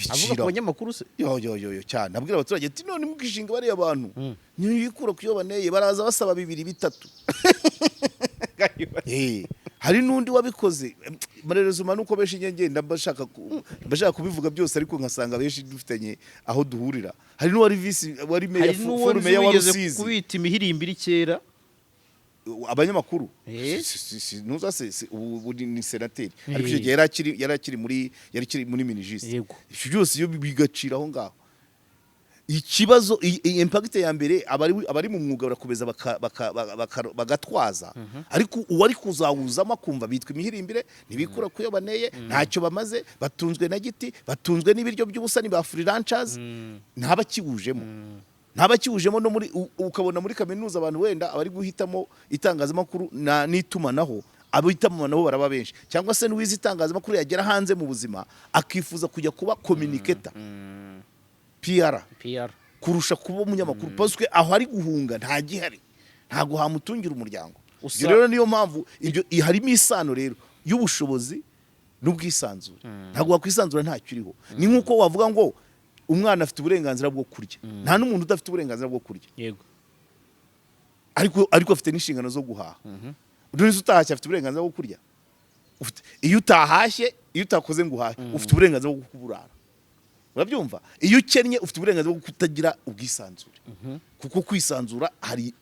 Avuga ku banyamakuru se? Yo cyane abwira abaturage ati none mukishinga bari abantu ntibikura kuyo baneye, baraza basaba 2 3. Hari n'undi wabikoze marerezuma nuko beshi ngenda bashaka kubivuga byose, ariko nkasanga beshi dufitanye aho duhurira. Hari n'uwari visi wari meya forume ya Warusizi kubita imihirimbiri kera abanyamakuru nuza se ubu ni senateri, ariko icyo gihe yarakiri muri minijisi. Ibyo byose iyo bigacira aho ngaho. Ikibazo impact ya mbere abari mu mwuga barakomeza bagatwaza, ariko uwari kuzawuzamo akumva bitwa imihirimbire, ntibikura kuyo baneye, ntacyo bamaze, batunzwe na giti, batunzwe n'ibiryo by'ubusani ba freelancers, ntabakiwujemo no muri ukabona muri kaminuza abantu wenda abari guhitamo itangazamakuru n'itumanaho, abihitamo nabo baraba benshi, cyangwa se n'uwize itangazamakuru yagera hanze mu buzima akifuza kujya kuba communicator PR kurusha kuba umunyamakuru, parce que aho ari guhunga nta gihari, ntago hamutungira umuryango. Rero niyo mpamvu ibyo harimo isano rero y'ubushobozi n'ubwisanzure. Ntago wakwisanzura ntacyo uriho. Ni nkuko wavuga ngo umwana afite uburenganzira bwo kurya, nta n'umuntu udafite uburenganzira bwo kurya. Yego. Ariko afite n'inshingano zo guhaha. Udonize utahashye afite uburenganzira bwo kurya. Iyo utahashye, iyo utakoze ngo uhahe, ufite uburenganzira bwo kuburara. Urabyumva? Iyo ukennye ufite uburenganzira bwo kutagira ubwisanzure. Kuko kwisanzura hari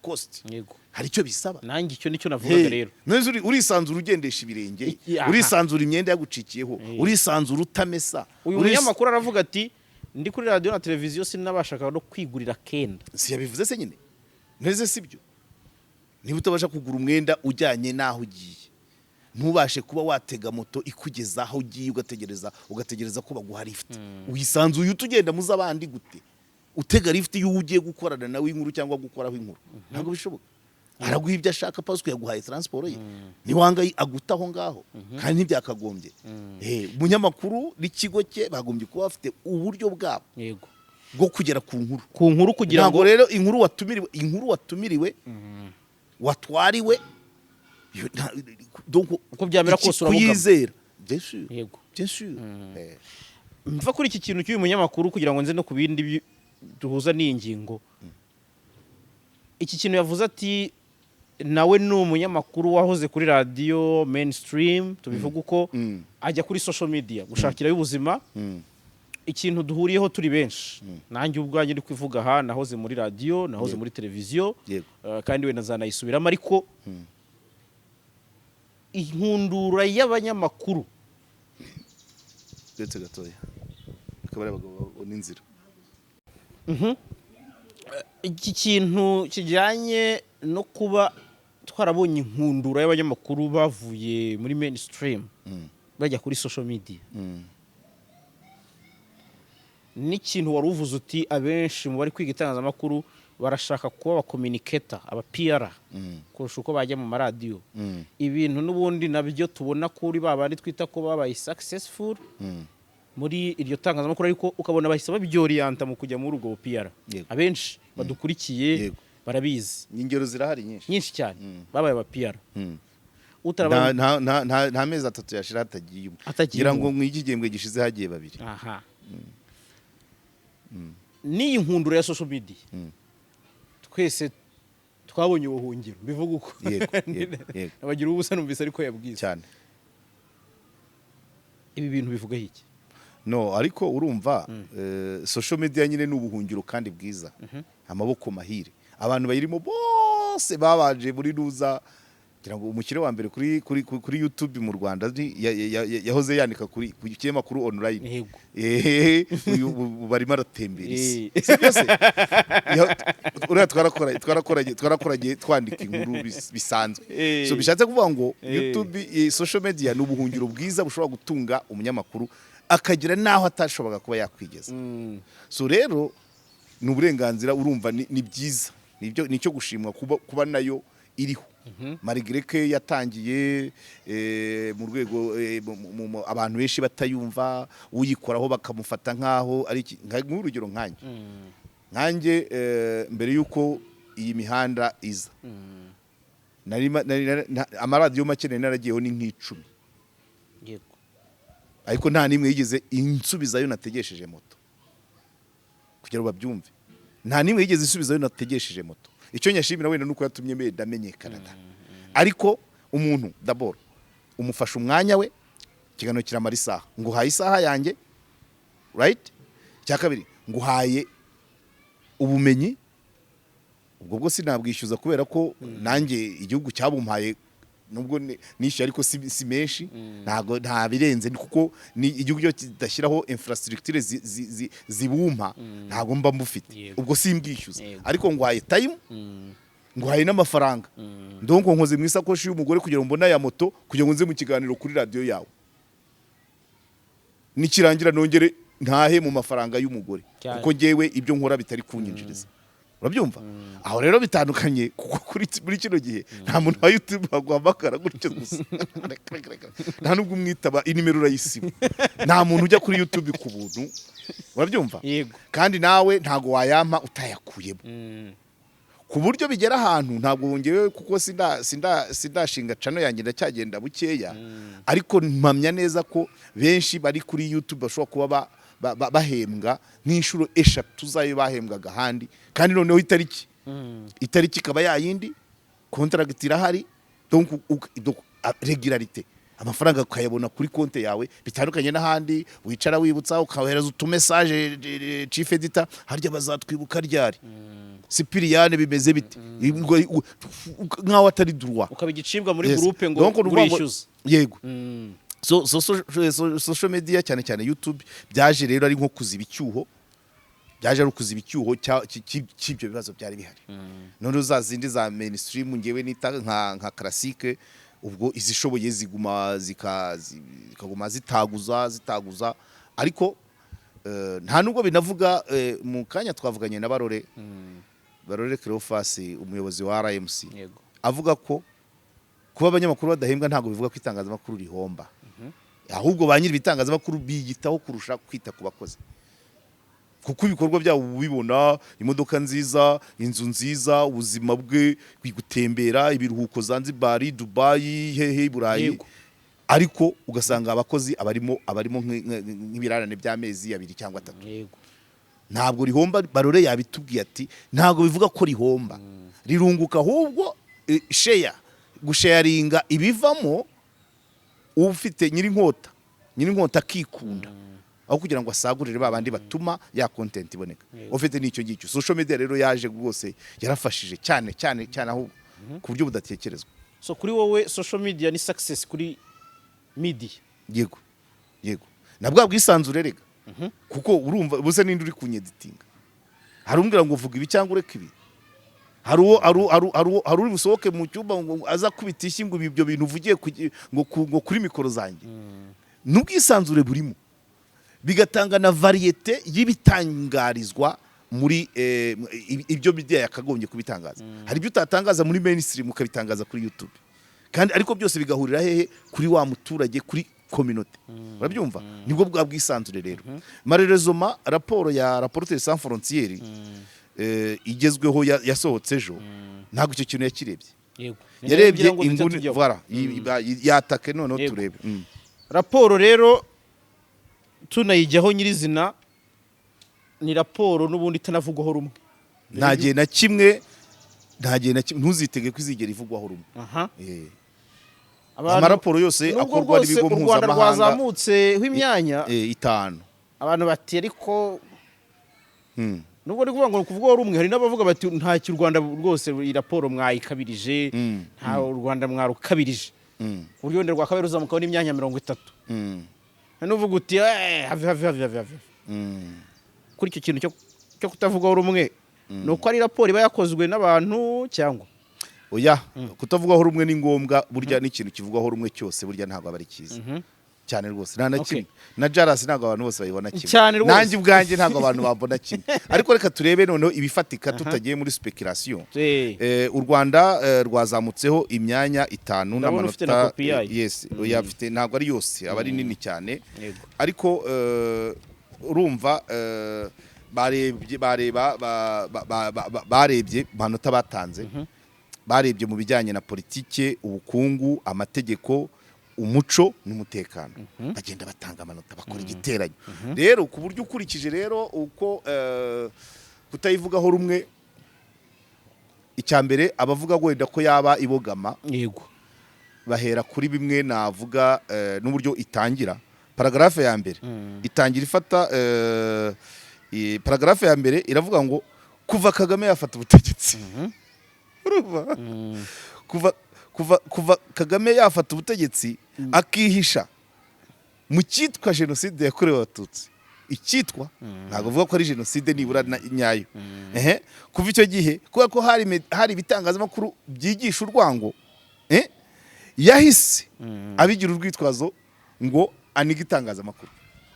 cost. Yego. Hari icyo bisaba. Nanjye icyo nicyo navugaga rero. None urisanzura ugendesha ibirenge, urisanzura imyenda yagucikiyeho, urisanzura utamesa. Uyu munyamakuru aravuga ati ndi kuri radio na televiziyo sinabashaka no kwigurira kenda. Si yabivuze se nyine? Neze sibyo. Niba utabasha kugura umwenda ujyanye naho ugiye, ntubashe kuba watega moto ikugeza aho ugiye ugategereza ko baguha lift. Uyisanzuye utugenda muza abandi gute? Utega lift iyo ugiye gukorana nawe inkuru cyangwa gukoraho inkuru. Ntabwo bishoboka. Araguha ibyo ashaka parce que yaguhaye transport ye. Ni wanga agutaho ngaho kandi ntibyakagombye. Umunyamakuru n'ikigo cye bagombye kuba bafite uburyo bwabo. Yego. Bwo kugera ku nkuru. Ku nkuru kugira ngo rero inkuru watumiriwe watwariwe donc uko byamera kose uravuga kuyizera. Bien sûr. Yego. Bien sûr. Mva kuri iki kintu cy'uyu munyamakuru kugira ngo nze no kubindi duhuza n'ingingo. Iki kintu yavuze ati nawe ni umunyamakuru wahoze kuri radio mainstream, tubivuga uko ajya kuri social media gushakira y'ubuzima. Ikintu duhuriyeho turi benshi, nanjye ubwanjye ndi kwivuga aha, nahoze muri radio, nahoze muri televiziyo, kandi we nazanayisubiramo, ariko inkundura y'abanyamakuru ndetse gatoya akabari abagabo n'inzira. Iki kintu kijyanye no kuba twarabonye inkundura y'abanyamakuru bavuye muri mainstream bajya kuri social media, n'ikintu wari uvuze uti abenshi mu bari kwiga itangazamakuru barashaka kuba aba communicator, aba PR kurusha uko bajya mu maradiyo. Ibintu n'ubundi nabyo tubona kuri babandi twita ko babaye successful muri iryo tangazamakuru, ariko ukabona bahise babyoriyanta mu kujya muri ubwo PR. Abenshi badukurikiye barabizi, ingero zirahari nyinshi cyane babaye aba PR. Nta mezi 3 yashira hatagiye ngira ngo mw'iki gihembwe gishize hagiye 2. Aha. Ni inkundura ya social media twese twabonye ubuhungiro, bivuga uko abagira ubusa numvise ariko yabwize cyane. Ibi bintu bivuga iki? no ariko urumva social media nyine ni ubuhungiro kandi bwiza amaboko mahire abantu bayirimo bose babanje muri ruza kugira ngo umukire wa mbere kuri YouTube mu Rwanda yahoze yanika kuri kinyamakuru online barimo aratembera isi byose uriya twarakoranye twandika inkuru bisanzwe so bishatse kuvuga ngo YouTube social media ni ubuhungiro bwiza bushobora gutunga umunyamakuru akagira naho atashoboka kuba yakwigeza so rero ni uburenganzira urumva ni byiza nicyo gushimwa kuba nayo iriho Marigreke yatangiye mu rwego abantu benshi batayumva uyikoraho bakamufata nkaho ari nk'urugero nkanjye mbere yuko iyi mihanda iza amaradiyo make naragiyeho ni nk'icumi ariko nta nimwe yigeze insubizayo nategesheje moto kugira ngo babyumve nta nimwe yigeze isubizayo nategesheje moto icyo nyashimira wenda nuko yatumye medamenyekana ariko umuntu d'abord umufasha umwanya we kigano kiramara isaha nguhaye isaha yanjye right cyakabiri nguhaye ubumenyi ubwo bwo sinabwishyuza kubera ko nanjye igihugu cyabumpaye nubwo nishyuye ariko si menshi nta birenze kuko ni igihugu cyo kidashyiraho infrastructure zibumpa ntago mba mbufite ubwo simbwishyuza ariko ngwaye time ngwaye n'amafaranga ndonko nkoze mu isakoshi y'umugore kugira ngo mbona ya moto kugira ngo nze mu kiganiro kuri radio yawe nikirangira nongere ntahe mu mafaranga y'umugore kuko ngewe ibyo nkora bitari kunyinjiriza urabyumva aho rero bitandukanye kuko muri kino gihe nta muntu wa YouTube aguhamagara gutyo gusa nta nubwo umwitaba inimero urayisiba nta muntu ujya kuri YouTube ku buntu urabyumva kandi nawe ntago wayampa utayakuyemo ku buryo bigera ahantu ntabwo wongewe kuko sindashinga channel yanjye ndacyagenda bukeya ariko mpamya neza ko benshi bari kuri YouTube bashobora kuba bahembwa nk'inshuro 3 zayo bahembwaga handi kandi noneho itariki ikaba yayindi contract irahari donc regularité amafaranga ukayabona kuri konte yawe bitandukanye n'ahandi wicara wibutsa ukahereza utumessage chief editor harya bazatwibuka ryari Sipiriyane bimeze bite nkaho atari droit ukabigicibwa muri groupe ngo urishyuza yego so social media cyane cyane YouTube byaje rero ari nko kuziba icyuho byaje ari kuziba icyuho cy'ibyo bibazo byari bihari none za zindi za mainstream ngewe nita nka classique ubwo izishoboye zikaguma zitaguza ariko nta nubwo binavuga mu kanya twavuganye na Barore Cleophas umuyobozi wa RMC avuga ko kuba abanyamakuru badahembwa ntago bivuga ko itangazamakuru rihomba ahubwo ba nyiri bitangazamakuru biyitaho kurusha kwita ku bakozi kuko ibikorwa byabo bibona imodoka nziza inzu nziza ubuzima bwe kwigutembera ibiruhuko Zanzibar Dubai hehe Burayi ariko ugasanga abakozi abarimo nk'ibirarane by'amezi 2 cyangwa 3 ntabwo rihomba Barore yabitubwiye ati ntabwo bivuga ko rihomba rirunguka ahubwo share gusharinga ibivamo ufite nyiri nkota akikunda aho kugira ngo asagurire babandi batuma ya content iboneka ufite nicyo gicyo social media rero yaje rwose yarafashije cyane aho ku buryo budatekerezwa so kuri wowe social media ni success kuri media yego nabwo bwisanzure rega kuko urumva buse nindi uri kunyeditinga harumbwira ngo vuga ibi cyangwa ureka ibi haru busohoke mu cyumba ngo aza kubitisha ngo ibyo bintu uvugiye ngo kuri mikoro zanjye n'ubwisanzure burimo bigatanga na variete y'ibitangarizwa muri ibyo media yakagombye kubitangaza hari ibyo utatangaza muri mainstream ukabitangaza kuri YouTube kandi ariko byose bigahurira hehe kuri wa muturage kuri community urabyumva nibwo bwa bwisanzure rero marerezoma raporo ya Reporters sans frontières igezweho yasohotse ejo ntabwo icyo kintu yakirebye yarebye inguni voilà yatake none turebe raporo rero tunayijyaho nyirizina ni raporo n'ubundi itanavugwaho rumwe ntagiye na kimwe ntuzitege kwizigera ivugwaho rumwe amaraporo yose akorwa n'ibigo mpuzamahanga rwazamutse w'imyanya 5 abantu bati ariko nubwo ari kuvuga ngo kuvuga rumwe hari n'abavuga bati nta cy'u Rwanda rwose iyi raporo mwayikabirije nta u Rwanda mwarukabirije uburyo wenda rwakabaye ruzamukaho n'imyanya 30 n'uvuga uti have kuri icyo kintu cyo kutavugaho rumwe nuko ari raporo iba yakozwe n'abantu cyangwa oya kutavugaho rumwe ni ngombwa burya n'ikintu kivugwaho rumwe cyose burya ntabwo aba ari cyiza cyane rwose nta na kimwe na JALAS ntabwo abantu bose bayibona kimwe nanjye ubwanjye ntabwo abantu babona kimwe ariko reka turebe noneho ibifatika tutagiye muri speculation u Rwanda rwazamutseho imyanya 5 n'amanota yes uyafite ntabwo ari yose aba ari nini cyane ariko urumva barebye manota batanze barebye mu bijyanye na politike ubukungu amategeko umuco n'umutekano bagenda batanga amanota bakora igiteranyo rero ku buryo ukurikije rero uko kutayivugaho rumwe icyambere abavuga wenda ko yaba ibogama yego bahera kuri bimwe navuga n'uburyo itangira paragrafe ya mbere itangira ifata paragrafe ya mbere iravuga ngo kuva Kagame yafata ubutegetsi kuva Kagame yafata ubutegetsi akihisha mu cyitwa jenoside yakorewe abatutsi icyitwa ntabwo avuga ko ari jenoside nibura nyayo kuva icyo gihe kuko ko hari ibitangazamakuru byigisha urwango yahise abigira urwitwazo ngo aniga itangazamakuru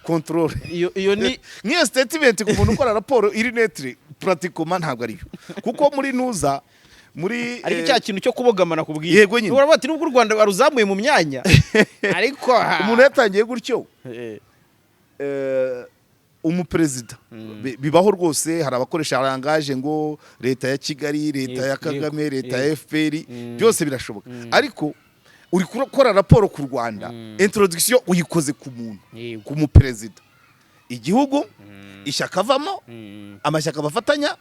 control iyo ni niyo statement ku muntu ukora raporo iri netre pratiquement ntabwo ariyo kuko muri nuza muri ariko cya kintu cyo kubogamana kubwiye yego nyine urabona ati nubwo u Rwanda baruzamuye mu myanya ariko umuntu yatangiye gutyo umuperezida bibaho rwose hari abakoresha rangaje ngo leta ya Kigali leta ya Kagame leta ya FPR byose birashoboka ariko uri gukora raporo ku Rwanda introduction uyikoze ku muntu ku muperezida igihugu ishyaka avamo amashyaka bafatanya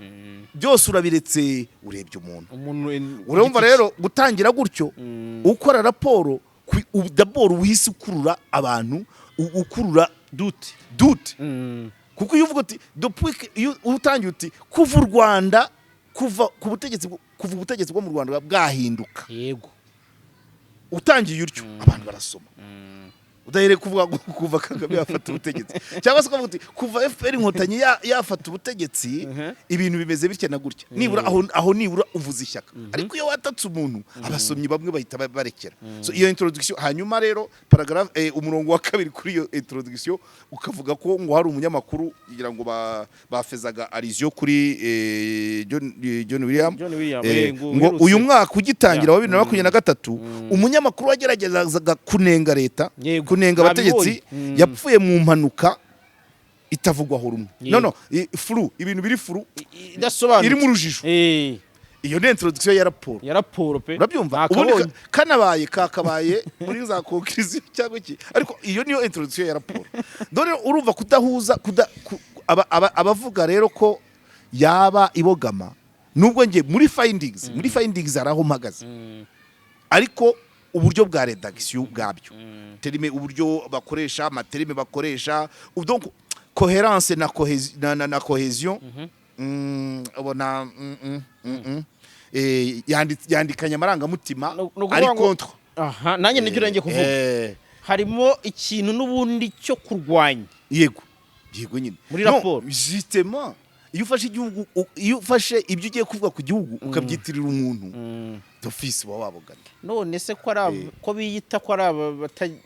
byose urabiretse urebye umuntu urumva rero gutangira gutyo ukora raporo d'abord uhise ukurura abantu ukurura doute kuko iyo uvuga uti utangiye uti kuva u Rwanda kuva ubutegetsi bwo mu Rwanda bwahinduka yego utangiye utyo abantu barasoma udahere kuvuga kuva Kagame yafata ubutegetsi cyangwa se kuvuga uti kuva FPR inkotanyi yafata ubutegetsi ibintu bimeze bitya na gutya nibura aho nibura uvuza ishyaka ariko iyo watatse umuntu abasomyi bamwe bahita barekera so iyo introduction hanyuma rero paragraph umurongo wa kabiri kuri iyo introduction ukavuga ko ngo hari umunyamakuru kugira ngo bafezaga allusion kuri John William ngo uyu mwaka ugitangira wa 2023 umunyamakuru wageragezaga kunenga leta kunenga abategetsi yapfuye mu mpanuka itavugwaho rumwe no furu ibintu biri furu idasobanutse iri mu rujijo iyo ni introduction ya raporo pe urabyumva ubundi kakabaye muri za conclusion cyangwa iki ariko iyo niyo introduction ya raporo dore urumva kudahuza abavuga rero ko yaba ibogama nubwo nge muri findings araho mpagaze ariko uburyo bwa redaction bwabyo terime uburyo bakoresha amaterime bakoresha donc cohérence na cohésion ubona yandikanya amaranga mutima ari contre aha nanjye nibyo urenge kuvuga harimo ikintu n'ubundi cyo kurwanya yego nyine muri raporo justement iyo ufashe ibyo ugiye kuvuga ku gihugu ukabyitirira umuntu d'office wababogana none se ko biyita ko ari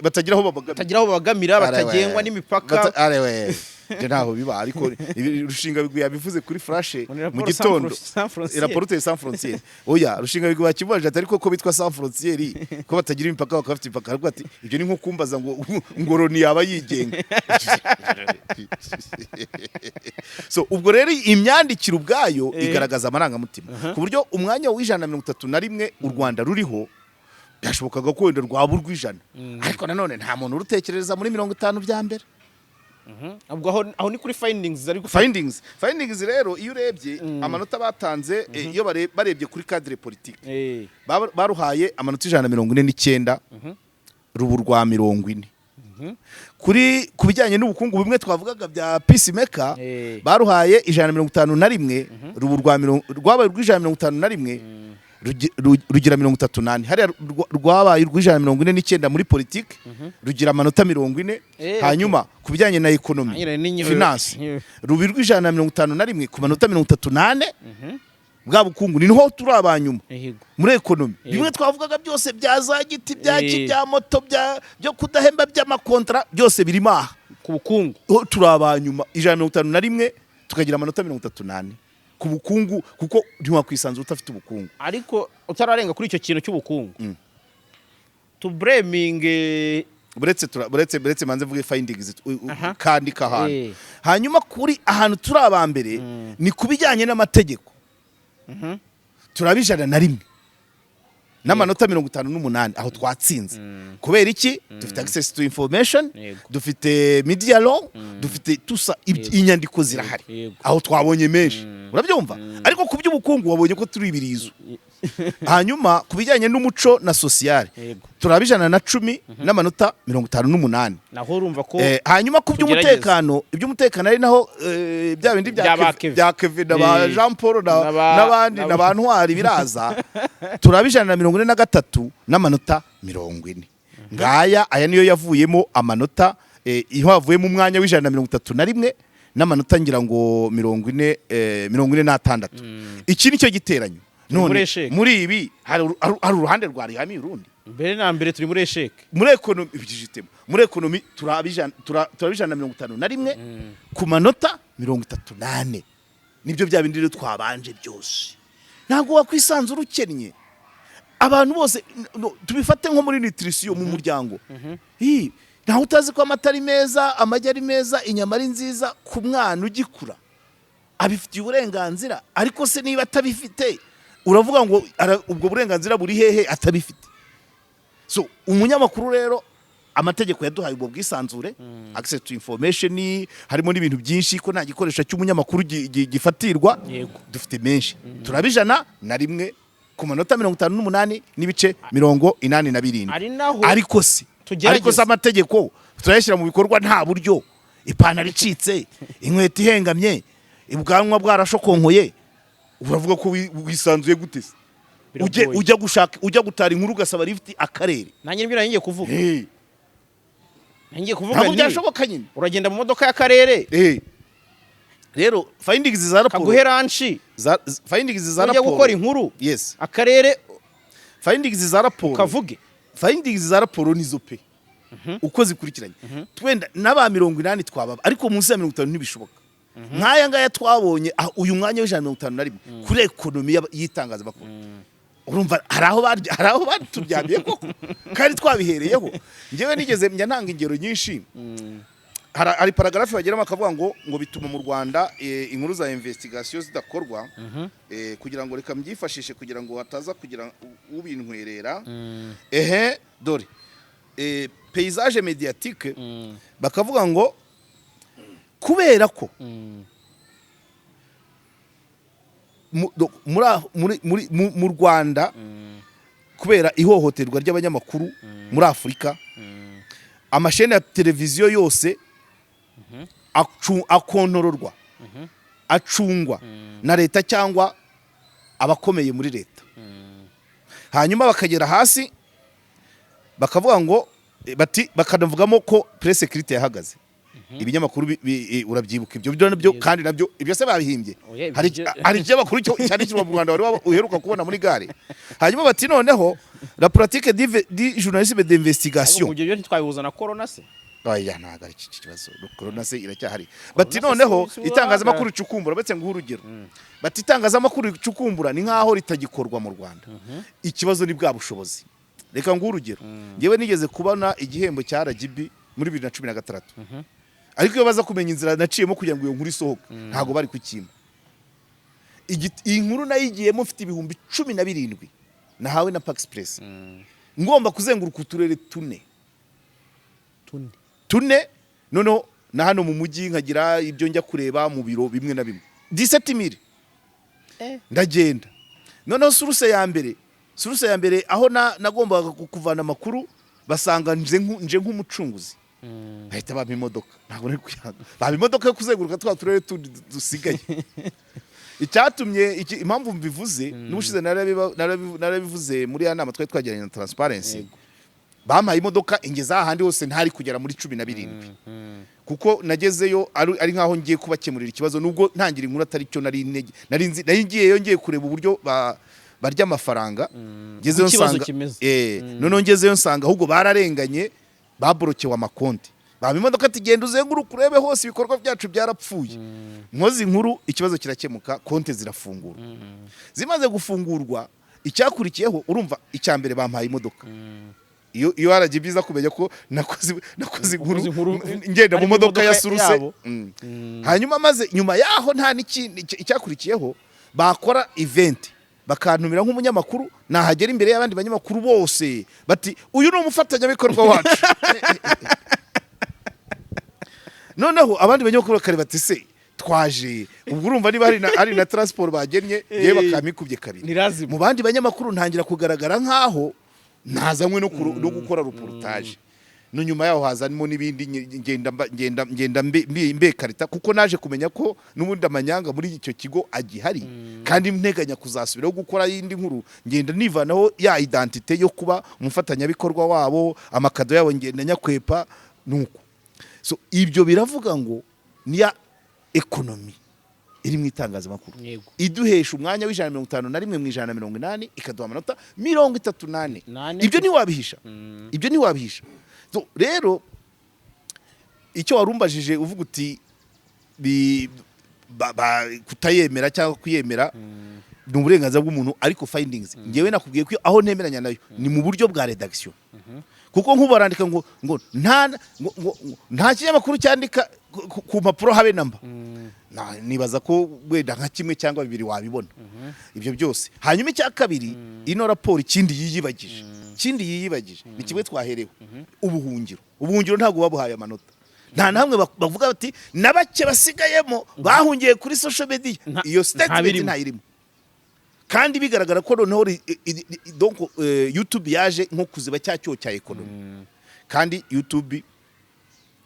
batagira aho babagamira batagengwa n'imipaka ntaho biba ariko rushinga bigwi yabivuze kuri flash mu gitondo rapport de Sans Frontières oya rushinga bigwi bakibaje atari ko bitwa Sans Frontières ko batagira imipaka bakafite imipaka ariko ati ibyo ni nko kumbaza ngo ngoroni yaba yigenga so ubwo rero imyandikire ubwayo igaragaza amaranga mutima ku buryo umwanya w'131 u Rwanda ruriho byashobokaga ko wenda rwaburwa 100 ariko nanone nta muntu urutekereza muri 50 bya mbere aho ni kuri findings ariko findings rero iyo urebye amanota batanze iyo barebye kuri cadre politique baruhaye amanota 149 ruburwa 40 kuri kubijyanye n'ubukungu bimwe twavugaga bya peacemaker baruhaye 151 rwabaye rw'151 rugira 38 hariya rwabaye rw'149 muri politiki rugira amanota 40 hanyuma kubijyanye na economy finance rubi rw'151 ku manota 38 bwa bukungu ni niho turi abanyuma muri economy bimwe twavugaga byose bya za giti bya moto byo kudahemba by'amakontra byose birimo aha ku bukungu turi abanyuma 151 tukagira amanota 38 ku bukungu kuko ntiwakwisanzura utafite ubukungu ariko utararenga kuri icyo kintu cy'ubukungu to blaming buretse manze vuge findings kandi kahana hanyuma kuri ahantu turi abambere ni kubijyanye n'amategeko turabijana na rimwe n'amanota 58 aho twatsinze kubera iki dufite access to information dufite media law dufite tusa inyandiko zirahari aho twabonye menshi urabyumva ariko ku by'ubukungu wabonye ko turi ibirizo hanyuma kubijyanye n'umuco na social turabijana na 10 n'amanota 58 naho urumva ko hanyuma ku by'umutekano iby'umutekano ari naho bya bindi bya Kevin na Jean Paul n'abandi n'abantwari biraza turabijana na 43 n'amanota 40 ngaya aya niyo yavuyemo amanota ihwavuyemo umwanya w'131 n'amanota ngira ngo 46 iki nicyo giteranyo none muri ibi hari uruhande rwa rihami urundi mbere na mbere turi muri esheke muri economy ibijitemo muri economy turabijana 51 ku manota 38 nibyo bya bindi rero twabanje byose ntago wakwisanzura ukennye abantu bose tubifate nko muri nutrition mu muryango ntaho utazi ko amata ari meza amagi ari meza inyama ari nziza ku mwana ugikura abifitiye uburenganzira ariko se niba atabifite uravuga ngo ubwo burenganzira buri hehe atabifite so umunyamakuru rero amategeko yaduhaye ubwo bwisanzure access to information harimo n'ibintu byinshi ko nta gikoresho cy'umunyamakuru gifatirwa dufite menshi turabijana na rimwe ku manota 58 n'ibice 82 ariko se amategeko turayashyira mu bikorwa nta buryo ipantaro icitse inkweto ihengamye ubwanwa bwarashokonkoye uravuga ko wisanzuye gute se ujya gutara inkuru ugasaba lift akarere nanjye nibyo nangiye kuvuga ntabwo byashoboka nyine uragenda mu modoka y'akarere rero findings za raporo kaguheranshi findings za raporo ujya gukora inkuru yes akarere findings za raporo kavuge findings za raporo nizo pe uko zikurikiranye twenda n'aba 80 twababa ariko munsi ya 50 ntibishoboka nkaya ngaya twabonye uyu mwanya w'151 kuri economy yitangazamakuru urumva haraho baturyamiye koko kandi twabihereyeho ngewe nigeze njya ntanga ingero nyinshi hari paragraphe bageramo akavuga ngo bituma mu Rwanda inkuru za investigation zidakorwa kugira ngo reka mbyifashishe kugira ngo hataza kugira ubintwerera dore paysage médiatique bakavuga ngo kubera ko mu Rwanda kubera ihohoterwa ry'abanyamakuru muri Afurika amashene ya televiziyo yose akontororwa acungwa na leta cyangwa abakomeye muri leta hanyuma bakagera hasi bakavuga ngo bakanavugamo ko press security yahagaze ibinyamakuru urabyibuka ibyo nabyo kandi nabyo ibyo se babihimbye hari ikinyamakuru cyane cyane mu Rwanda wari uheruka kubona muri gare hanyuma bati noneho la pratique du journalisme d'investigation ibyo ntitwabihuza na corona se oya ntago ari iki kibazo corona se iracyahari bati noneho itangazamakuru cukumbura betse ngo urugero bati itangazamakuru cukumbura ni nkaho ritagikorwa mu Rwanda ikibazo ni bwa bushobozi reka ngo urugero ngewe nigeze kubona igihembo cya RGB muri 2016 ariko iyo baza kumenya inzira naciyemo kugira ngo iyo nkuru isohoke ntago bari kukima iyi nkuru nayigiyemo mfite ibihumbi 17 nahawe na Pax Press ngomba kuzenguruka uturere tune noneho na hano mu mujyi nkagira ibyo njya kureba mu biro bimwe na bimwe 17000 ndagenda noneho suruse ya mbere aho nagombaga kuvana amakuru basanga nje nk'umucunguzi bahita bampa imodoka ntabwo nari kuyanga bampa imodoka yo kuzenguruka twa turere tundi dusigaye icyatumye impamvu mbivuze n'ubushize narabivuze muri ya nama twari twagiranye na Transparency bampaye imodoka ingeza ahandi hose ntari kugera muri 17 kuko nagezeyo ari nkaho ngiye kubakemurira ikibazo nubwo ntangira inkuru atari cyo nari ngiyeyo ngiye kureba uburyo barya amafaranga ngezeyo nsanga none ngezeyo nsanga ahubwo bararenganye baborokewe amakonti baba imodoka tigenda uzenguruka urebe hose ibikorwa byacu byarapfuye nkozi inkuru ikibazo kirakemuka konti zirafungurwa zimaze gufungurwa icyakurikiyeho urumva icyambere bampaye imodoka iyo haragiye byiza kumenya ko nakoze inkuru ngenda mu modoka ya suruse hanyuma maze nyuma yaho nta n'ikindi icyakurikiyeho bakora event bakantumira nk'umunyamakuru nahagera imbere y'abandi banyamakuru bose bati uyu ni umufatanyabikorwa wacu noneho abandi banyamakuru bakari bati se twaje ubwo urumva niba ari na transport bagennye yewe bakamikubye kabiri mu bandi banyamakuru ntangira kugaragara nkaho ntazanywe no gukora reportage no nyuma yaho hazanimo n'ibindi ngenda mbekarita kuko naje kumenya ko n'ubundi amanyanga muri icyo kigo agihari kandi nteganya kuzasubiraho gukora yindi nkuru ngenda nivanaho ya identite yo kuba umufatanyabikorwa wabo amakado yabo ngenda nyakwepa nuko so ibyo biravuga ngo niya economy iri mu itangazamakuru iduhesha umwanya w'151 mu 180 ikaduha amanota 38 ibyo ni wabihisha so rero icyo warumbajije uvuga uti kutayemera cyangwa kuyemera ni uburenganzira bw'umuntu ariko findings ngewe nakubwiye ko aho ntemeranya nayo ni mu buryo bwa redaction kuko nk'ubarandika ngo nta kinyamakuru cyandika ku mpapuro habe namba nibaza ko wenda nka kimwe cyangwa bibiri wabibona ibyo byose hanyuma icya kabiri ino raporo ikindi yiyibagije ni kimwe twaherewe ubuhungiro ntabwo babuhaye amanota nta namwe bavuga bati nabake basigayemo bahungiye kuri social media iyo statement ntayirimo kandi bigaragara ko noneho donc YouTube yaje nko kuziba cyacyo cya economy kandi YouTube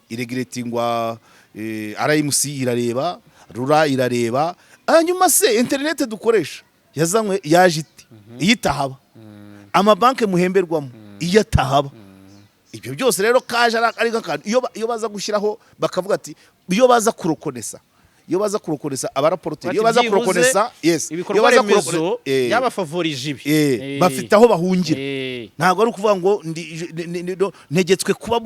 iregulatingwa RMC irareba rura irareba hanyuma se internet dukoresha yazanywe yaje iti iyitahaba amabanke muhemberwamo iyatahaba ibyo byose rero kaje ari gakantu iyo baza gushyiraho bakavuga ati iyo baza kurokonesa abaraporoteri iyo baza kurokonesa ibikorwa remezo yabafavorije ibi bafite aho bahungira ntabwo ari ukuvuga ngo ntegetswe kuba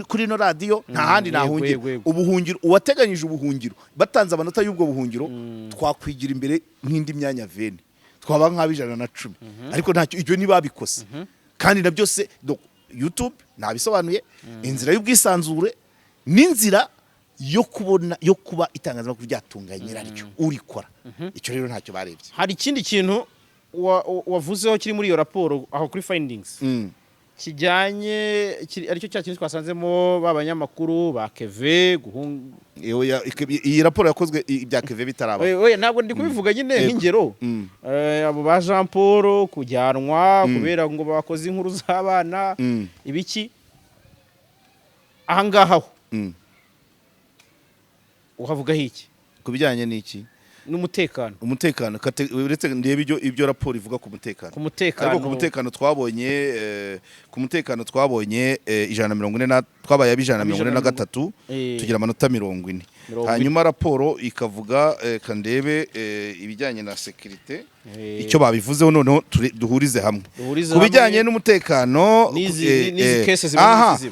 kuri no radio nta handi nahungira ubuhungiro uwateganyije ubuhungiro batanze amanota y'ubwo buhungiro twakwigira imbere nk'indi myanya vene twaba nka110 ariko ntacyo ibyo nibabikose kandi na byose YouTube nabisobanuye inzira y'ubwisanzure n'inzira yo kuba itangazamakuru ryatunganye raryo urikora icyo rero ntacyo barebye hari ikindi kintu wavuzeho kiri muri iyo raporo aho kuri findings kijyanye aricyo cya kintu twasanzemo babanyamakuru ba Keve iyi raporo yakozwe ibya Keve bitaraba ntabwo ndi kubivuga nyine nk'ingero abo ba Jean Paul kujyanwa kubera ngo bakoze inkuru z'abana ibiki ahangaho uhavugaho iki kubijyanye n'iki n'umutekano uretse ndebe ibyo raporo ivuga ku mutekano ariko ku mutekano twabonye 140 twabaye 143 tugira amanota 40 hanyuma raporo ikavuga kandebe ibijyanye na security icyo babivuzeho noneho duhurize hamwe ku bijyanye n'umutekano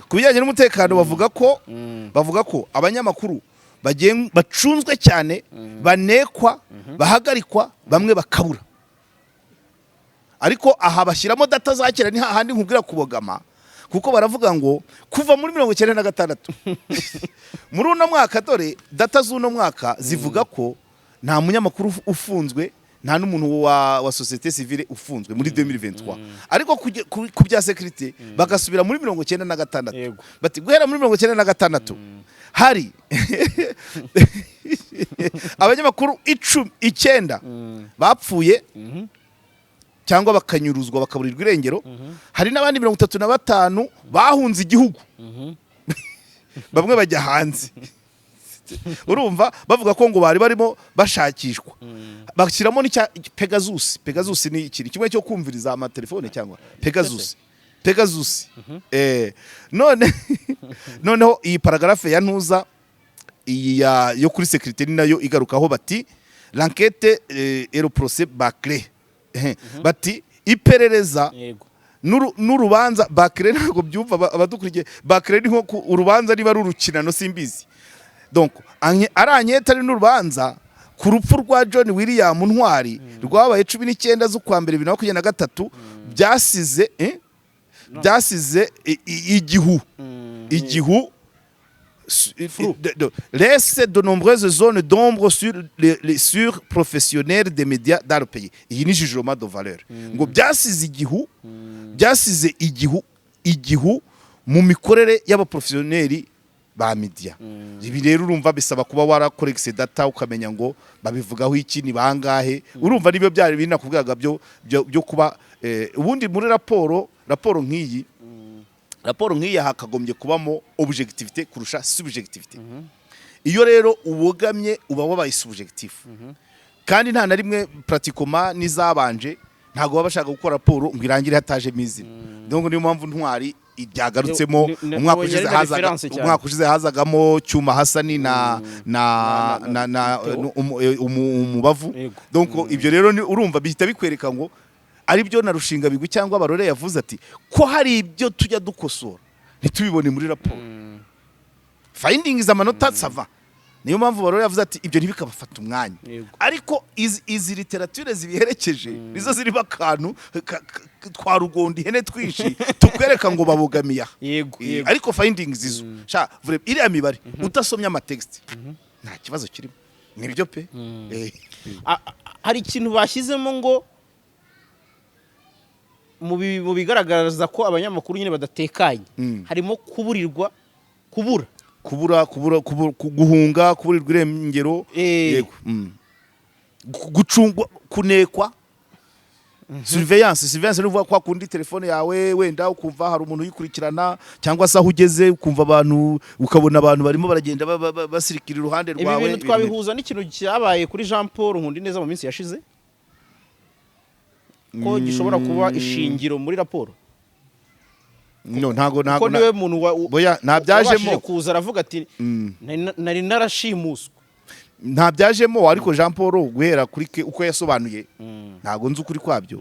ku bijyanye n'umutekano bavuga ko abanyamakuru bacunzwe cyane banekwa bahagarikwa bamwe bakabura ariko aha bashyiramo data zakera ni hahandi nkubwira kubogama kuko baravuga ngo kuva muri 1996 muri uno mwaka dore data z'uno mwaka zivuga ko nta munyamakuru ufunzwe nta n'umuntu wa societe civile ufunzwe muri 2023 ariko ku bya security bagasubira muri 1996 bati guhera muri 1996 hari abanyamakuru 9 bapfuye cyangwa bakanyuruzwa bakaburirwa irengero hari n'abandi 35 bahunze igihugu bamwe bajya hanze urumva bavuga ko ngo bari barimo bashakishwa bashyiramo ni Pegasus ni ikintu kimwe cyo kumviriza amatelefone cyangwa Pegasus noneho iyi paragraphe ya ntuza yo kuri sécurité nayo igarukaho bati l'enquête et le procès bâclé bati iperereza n'urubanza bâclé ntabwo byumva abadukurikiye bâclé ni nko urubanza niba rurukinano simbizi donc aranyeta ari n'urubanza ku rupfu rwa John William Ntwari rwabaye 19 z'ukwa mbere 2023 byasize igihu laisse de nombreuses zones d'ombre sur les surprofessionnels des médias dans le pays. Iyi ni jugement de valeur. Ngo byasize igihu mu mikorere y'abaprofessionnels ba media. Ibi rero urumva bisaba kuba warakorekse data ukamenya ngo babivugaho iki ni bangahe. Urumva nibyo byari binakubwaga byo kuba ubundi muri raporo nk'iyi hakagombye kubamo objectivité kurusha subjectivité. Iyo rero ubogamye uba wabaye subjectif. Kandi nta na rimwe pratiquement nizabanje ntago babashaka gukora raporo ngo irangire hataje mizina. Donc niyo mpamvu Ntwari ibyagarutsemo umwaka ushize hazagamo Cyuma Hasani na umubavu. Donc ibyo rero urumva bihita bikwereka ngo ari byo na Rushinga bigwi cyangwa Barore yavuze ati ko hari ibyo tujya dukosora ntitubibone muri raporo findings amanota sava. Niyo mpamvu Barore yavuze ati ibyo ntibikabafata umwanya, ariko izi literature zibiherekeje nizo ziri bakantu twa rugondi hene twishi tukwereka ngo babogamiya. Ariko findings izo sha iriya mibare utasomye amatext nta kibazo kirimo, nibyo pe. Hari ikintu bashyizemo ngo mu bigaragaza ko abanyamakuru nyine badatekanye harimo guhunga, kuburirwa irengero, yego gucungwa, kunekwa, surveillance n'uvuga kwa kundi telefone yawe wenda ukumva hari umuntu uyikurikirana cyangwa se aho ugeze ukumva abantu ukabona abantu barimo baragenda basirikira iruhande rwawe. Ibi bintu twabihuza n'ikintu cyabaye kuri Jean Paul Nkundineza mu minsi yashize ko gishobora kuba ishingiro muri raporo. No ntago ko niwe muntu boya ntabyajemo kuza aravuga ati nari narashimuswe, ntabyajemo. Ariko Jean Paul guhera kuri uko yasobanuye ntago nzi ukuri kwabyo.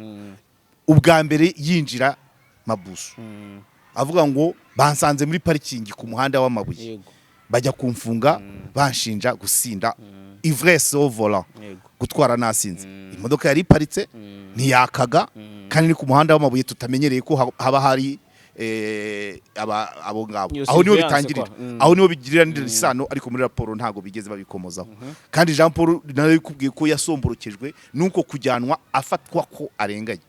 Ubwa mbere yinjira Mabuso avuga ngo bansanze muri parking ku muhanda w'amabuye bajya kumfunga banshinja gusinda ivresse au volant, gutwara nasinze. Imodoka yari iparitse ntiyakaga kandi ni ku muhanda w'amabuye tutamenyereye ko haba hari abo ngabo. Aho niho bitangirira, aho niho bigirira n'isano, ariko muri raporo ntago bigeze babikomozaho. Kandi Jean Paul nawe kubwiye ko yasomborokejwe nuko kujyanwa afatwa ko arenganye,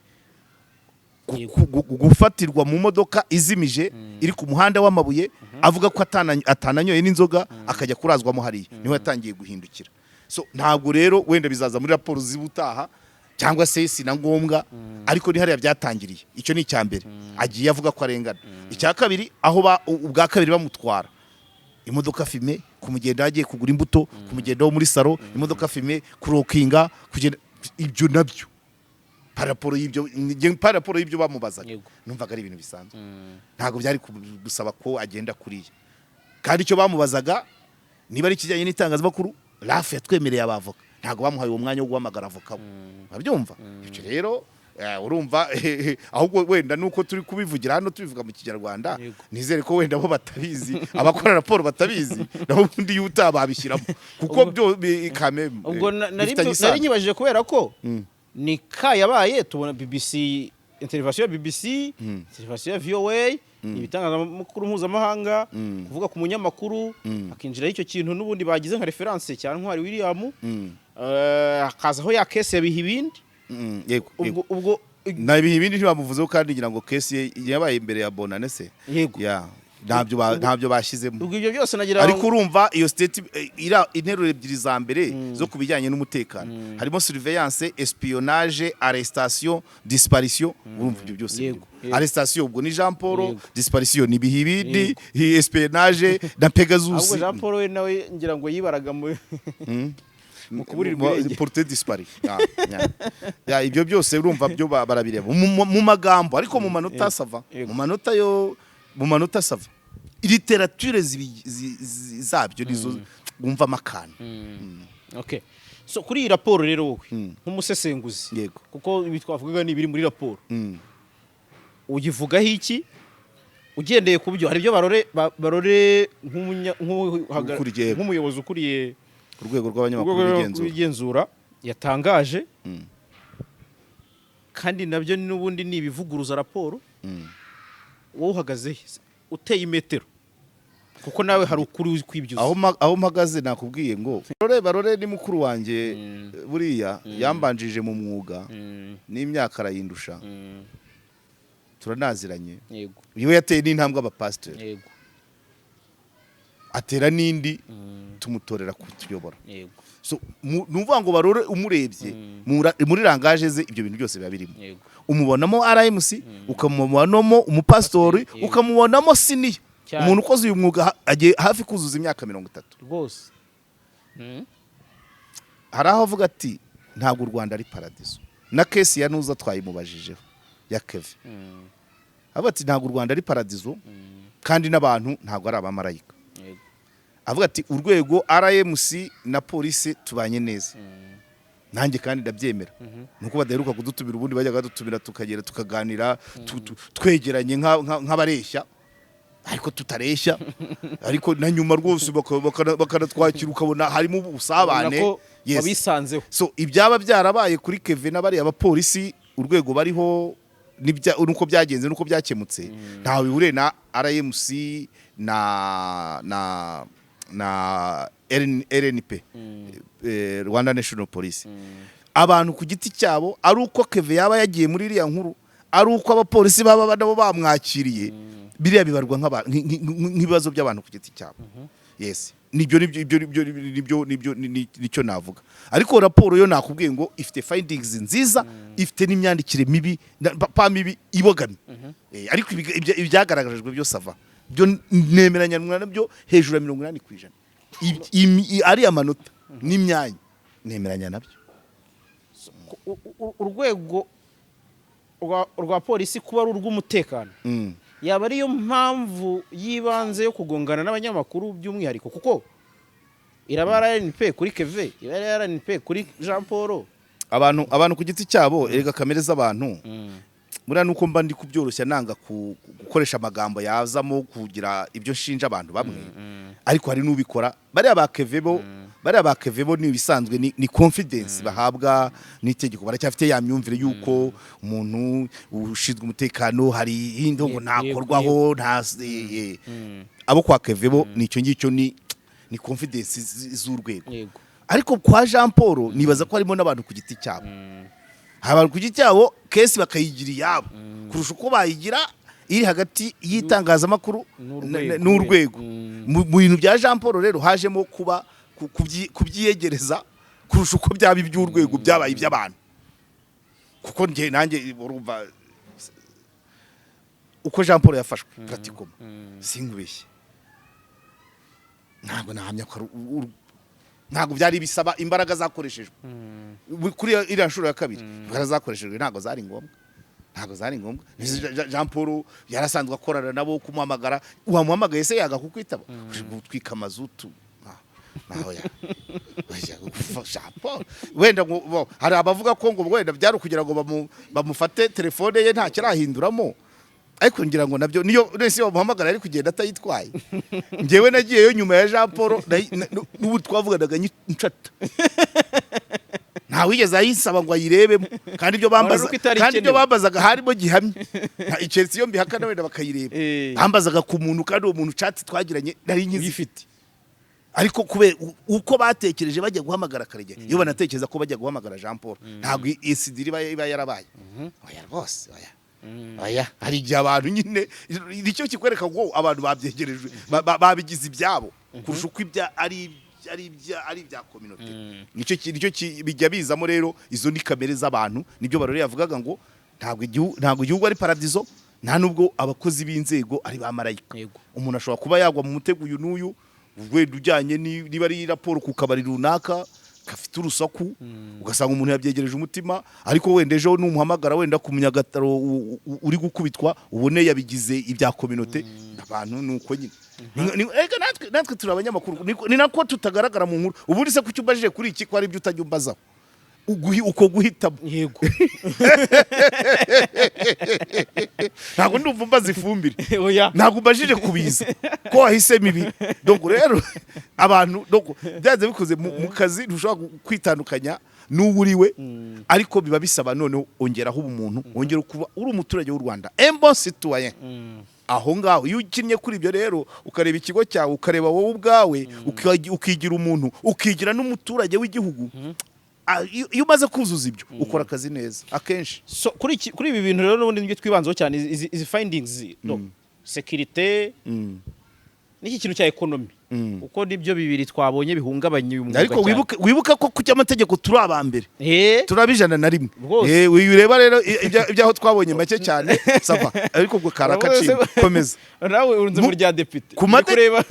gufatirwa mu modoka izimije iri ku muhanda w'amabuye avuga ko atananyoye n'inzoga akajya kurazwamo hariya, niho yatangiye guhindukira. So ntabwo rero wenda bizaza muri raporo zibutaha cyangwa se sina ngombwa, ariko ni hariya byatangiriye. Icyo ni icyambere agiye avuga ko arengana. Icya kabiri aho ubwa kabiri bamutwara imodoka fime kumugenda yagiye kugura imbuto, kumugenda wo muri saro, imodoka fime kurokinga, kugenda ibyo nabyo paraporo y'ibyo bamubazaga numvaga ari ibintu bisanzwe. Ntago byari gusaba ko agenda kuriya. Kandi icyo bamubazaga niba ari kijyanye n'itangazamakuru RAF yatwemereye abavoka, ntago bamuhaye uwo mwanya wo guhamagara avoka. Babyumva ibyo rero urumva ahubwo wenda nuko turi kubivugira hano tubivuga mu Kinyarwanda, nizere ko wenda bo batabizi, abakora raporo batabizi, naho undi yutababishyiramo kuko byo kameme. Ubwo nari nyibajije kubera ko ni yabaye tubona BBC, intervention ya BBC, intervention ya VOA, ibitangazamakuru mpuzamahanga, kuvuga ku munyamakuru akinjira icyo kintu n'ubundi bagize nka reference cyane Ntwari William, akazaho ya case yabiha ibindi. Yego ubwo na ibiha ibindi ntibamuvuzeho, kandi ngira ngo case yabaye imbere ya Bonane se ya ntabyo bashyizemo. ubwo ibyo byose nagira ariko urumva iyo state ira interuro ebyiri za mbere zo kubijyanye n'umutekano harimo surveillance, espionnage, arrestation, disparition. Urumva ibyo byose. Arrestation ubwo ni Jean Paul, disparition ni Bihibidi, espionnage na Pegasus. ahubwo Jean Paul we nawe ngira ngo yibaraga mu kuburirwa porte dispari. Ya ibyo byose urumva byo barabireba mu magambo, ariko mu manota sava, mu manota sava. Literature zabyo nizo wumva amakana. Okay, so kuri iyi raporo rero wowe nk'umusesenguzi, kuko ibi twavugaga ni ibiri muri raporo, uyivugaho iki ugendeye ku byo hari ibyo barore nk'umuyobozi ukuriye urwego rw'abanyamakuru bigenzura yatangaje, kandi nabyo n'ubundi ni ibivuguruza raporo, wowe uhagaze uteye imetero, kuko nawe hari ukuri kwibyuza. aho mpagaze nakubwiye ngo barore ni mukuru wanjye buriya yambanjije mu mwuga n'imyaka arayindusha, turanaziranye. Iyo yateye n'intambwe abapasiteri, atera n'indi tumutorera kutuyobora. So nuvuga ngo barore umurebye muri rangaje ze ibyo bintu byose biba birimo. Umubonamo RMC, ukamubonamo umupastori, ukamubonamo siniya, umuntu ukoze uyu mwuga agiye hafi kuzuza imyaka 30 rwose. Hari aho avuga ati ntabwo u Rwanda ari paradiso, na kesi ya nuza twayimubajijeho ya Keve. Avuga ati ntabwo u Rwanda ari paradiso kandi n'abantu ntabwo ari abamarayika. Avuga ati urwego RMC na polisi tubanye neza. Nanjye kandi ndabyemera. Nuko badaheruka kudutumira, ubundi bajyaga dutumira tukagera tukaganira twegeranye nk'abareshya, ariko tutareshya, ariko na nyuma rwose bakanatwakira ukabona harimo ubusabane. Wabisanzeho. So ibyaba byarabaye kuri Keve n'abari abapolisi, urwego bariho nuko byagenze nuko byakemutse, ntawe bihuriye na RMC na RNP, Rwanda National Police. Abantu ku giti cyabo, ari uko Keve yaba yagiye muri iriya nkuru, ari uko abapolisi baba nabo bamwakiriye, biriya bibarwa nk'ibibazo by'abantu ku giti cyabo. Yes, nicyo navuga. Ariko raporo yo nakubwiye ngo ifite findings nziza, ifite n'imyandikire mibi pa mibi ibogamye. Ariko ibyagaragajwe byo sava, byo nemeranya nabyo hejuru ya 80%. Ari amanota n'imyanya nemeranya nabyo. Urwego rwa polisi kuba ari urw'umutekano yaba ariyo mpamvu yibanze yo kugongana n'abanyamakuru by'umwihariko, kuko iraba RNP kuri Keve, iraba RNP kuri Jean Paul. Abantu ku giti cyabo, erega kamere z'abantu muriya nuko mba ndi kubyoroshya nanga gukoresha amagambo yazamo kugira ibyo nshinja abantu bamwe, ariko hari n'ubikora. Bariya ba Keve bo ni bisanzwe ni confidence bahabwa n'itegeko, baracyafite ya myumvire yuko umuntu ushinzwe umutekano hari indongo nakorwaho abo kwa Keve bo nicyo ngicyo ni confidence z'urwego. Ariko kwa Jean Paul nibaza ko harimo n'abantu ku giti cyabo, abantu ku giti cyabo kesi bakayigira iyabo kurusha uko bayigira iri hagati y'itangazamakuru n'urwego. Mu bintu bya Jean Paul rero hajemo kuba kubyiyegereza kurusha uko byaba iby'urwego byabaye iby'abantu, kuko nanjye urumva uko Jean Paul yafashwe pratikoma singubeshye, ntabwo nahamya ko ntabwo byari bisaba imbaraga zakoreshejwe kuri iriya nshuro ya kabiri. Imbaraga zakoreshejwe ntabwo zari ngombwa. Jean Paul yarasanzwe akorana nabo, kumuhamagara uwamuhamagaye se yaga kukwitaba, gutwika amazutu naho ya Jean Paul. Wenda hari abavuga ko ngo wenda byari kugira ngo bamufate telefone ye nta kirahinduramo, ariko ngira ngo nabyo niyo nese bamuhamagara ari kugenda atayitwaye. Ngewe nagiyeyo nyuma ya Jean Paul n'ubu twavuganaga ncata, nta wigeze ayisaba ngo ayirebemo, kandi ibyo bambazaga harimo gihamye. Icyeretse iyo mbihakana wenda bakayireba, bambazaga ku muntu kandi uwo muntu chat twagiranye nari nyifite. Ariko kubera uko batekereje bajya guhamagara Karegeya, iyo banatekereza ko bajya guhamagara Jean Paul, ntabwo isidiri iba yarabaye. Oya rwose, oya aya hari igihe abantu nyine nicyo kikwereka ngo abantu babyegerejwe babigize ibyabo kurusha uko ari ibya community nicyo bijya bizamo rero izo ni kamere z'abantu nibyo barore yavugaga ngo ntabwo igihugu ari paradizo nta nubwo abakozi b'inzego ari ba marayika umuntu ashobora kuba yagwa mu mutego uyu n'uyu wenda ujyanye niba ari raporo ku kabari runaka gafite urusaku ugasanga umuntu yabyegereje umutima ariko wenda ejo numuhamagara wenda ku munyagataro uri gukubitwa ubone yabigize ibya community abantu nuko nyine natwe turi abanyamakuru ni nako tutagaragara mu nkuru ubundi se kucyo ubajije kuri iki ko ari ibyo utajya umbazaho uko guhitamo yego ntabwo ndumva mbaza ifumbire ntabwo ubajije kubiza ko wahisemo ibi donc rero abantu donc byaze bikoze mu kazi ntushobora kwitandukanya n'uburiwe ariko biba bisaba none ongeraho ubumuntu ongera kuba uri umuturage w'u Rwanda un bon citoyen aho ngaho iyo ukinnye kuri ibyo rero ukareba ikigo cyawe ukareba wowe ubwawe ukigira umuntu ukigira n'umuturage w'igihugu iyo umaze kuzuza ibyo ukora akazi neza akenshi so kuri ibi bintu rero n'ubundi nibyo twibanzeho cyane izi findings security n'iki kintu cya economy uko nibyo bibiri twabonye bihungabanya uyu mwuga ariko wibuka ko kujya amategeko turi abambere turabijana na rimwe ureba rero ibyaho twabonye make cyane sava ariko ubwo karakaciro komeza nawe urunze mu rya depite kureba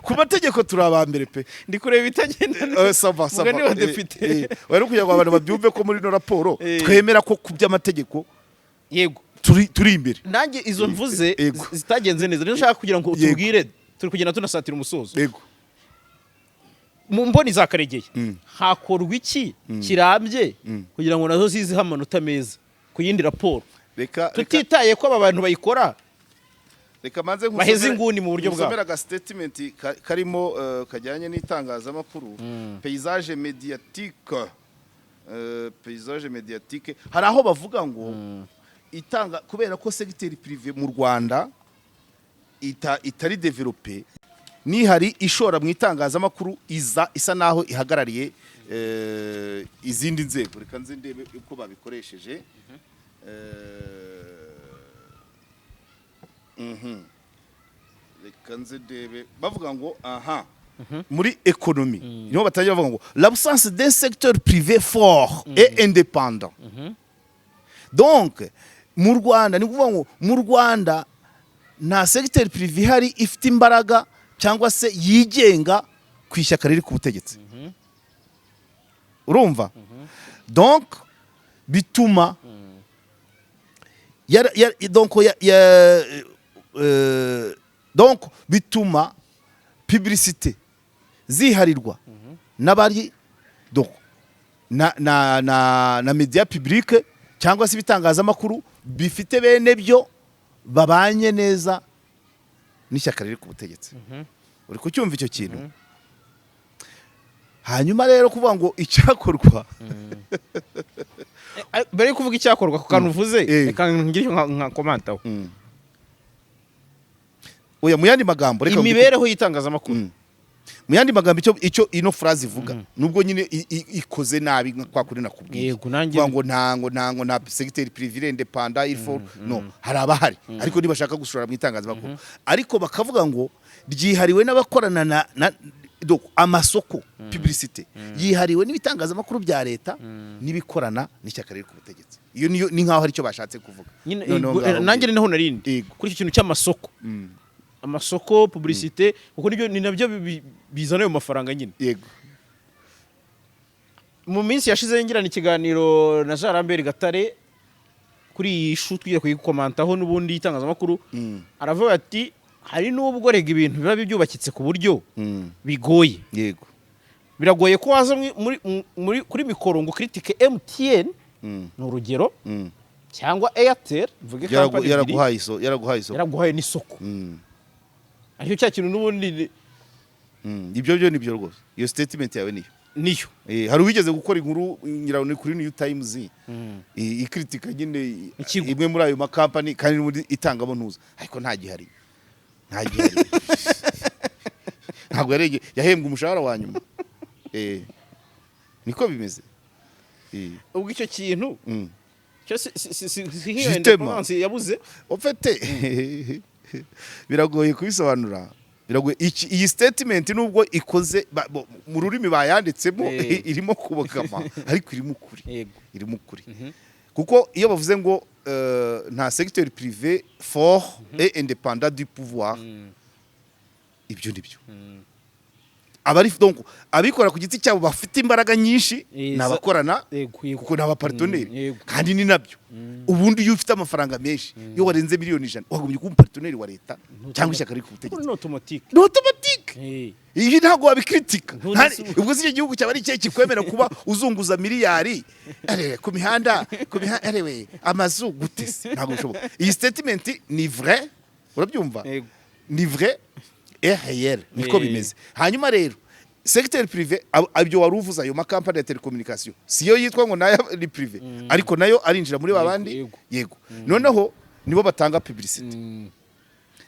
ku mategeko turi abambere pe ndi kureba itagenda sava mugani wa depite wari kugira ngo abantu babyumve ko muri no raporo twemera ko ku by'amategeko yego turi imbere nanjye izo mvuze zitagenze neza rero nshaka kugira ngo utubwire turi kugenda tunasatira umusozo yego mu mboni za Karegeye hakorwa iki kirambye kugira ngo nazo zizihe amanota meza ku yindi raporo tutitaye ko aba bantu bayikora reka manze baheze inguni mu buryo bwabo nsomera ga statement karimo kajyanye n'itangazamakuru paysage médiatique hari aho bavuga ngo itanga kubera ko secteur privé mu Rwanda itari developer ni hari ishora mu itangazamakuru isa naho ihagarariye izindi nzego reka nzindebe uko babikoresheje reka nzindebe bavuga ngo muri économie niho batangira bavuga ngo l'absence d'un secteur privé fort et indépendant donc mu Rwanda ni kuvuga ngo mu Rwanda nta secteur privé hari ifite imbaraga cyangwa se yigenga ku ishyaka riri ku butegetsi urumva donc bituma donc bituma publicité ziharirwa n'abari donc na media publique cyangwa se ibitangazamakuru bifite bene byo babanye neza n'ishyaka riri ku butegetsi uri kucyumva icyo kintu hanyuma rero kuvuga ngo icyakorwa mbere yo kuvuga icyakorwa ku kantu uvuze reka ngire nka komantaho oya mu yandi magambo reka imibereho y'itangazamakuru mu yandi magambo icyo ino phrase ivuga nubwo nyine ikoze nabi kwa kuri nakubwiye ngo nta secteur privé indépendant il faut no hari abahari ariko nibashaka gushora mu itangazamakuru ariko bakavuga ngo ryihariwe n'abakorana na amasoko publicité yihariwe n'ibitangazamakuru bya leta nibikorana n'ishyaka riri ku butegetsi iyo niyo ni nkaho hari cyo bashatse kuvuga nanjye ni naho narindi kuri icyo kintu cy'amasoko amasoko publicité kuko ni nabyo bizana ayo mafaranga nyine yego mu minsi yashize ngirana ikiganiro na Jean Lambert Gatare kuri iyi shu twiye kuyikomantaho n'ubundi itangazamakuru aravuga ati hari n'ubwo rega ibintu biba byubakitse ku buryo bigoye yego biragoye ko waza kuri mikoro ngo critique MTN ni urugero cyangwa Airtel mvuge company yaraguhaye n'isoko ariko cya kintu n'ubundi ibyo byo nibyo rwose iyo statement yawe niyo hari uwigeze gukora inkuru nyirawo kuri New Times ikritika nyine imwe muri ayo makampani kandi muri itangamo ntuza ariko nta gihari ntabwo yahembwa umushahara wa nyuma niko bimeze ubwo icyo Justement. yabuze ofete biragoye kubisobanura biragoye iyi statement nubwo ikoze mu rurimi bayanditsemo irimo kubogama ariko irimo ukuri irimo ukuri kuko iyo bavuze ngo nta secteur privé fort et indépendant du pouvoir ibyo nibyo abari donc abikora ku giti cyabo bafite imbaraga nyinshi nabakorana kuko naba partenaire kandi ni nabyo ubundi iyo ufite amafaranga menshi iyo warenze miliyoni 100 wagumye kuba partenaire wa leta cyangwa ishyaka riri ku butegetsi no automatique iyi ntago wabikritika ubwo si igihugu cyaba ari cye kikwemera kuba uzunguza miliyari ku mihanda arewe amazu gutese ntago bishoboka iyi statement ni vrai urabyumva ni vrai RL niko bimeze hanyuma rero secteur privé abyo waruvuza ayo makampani ya telecommunication siyo yitwa ngo nayo ni privé ariko nayo arinjira muri babandi yego noneho nibo batanga publicité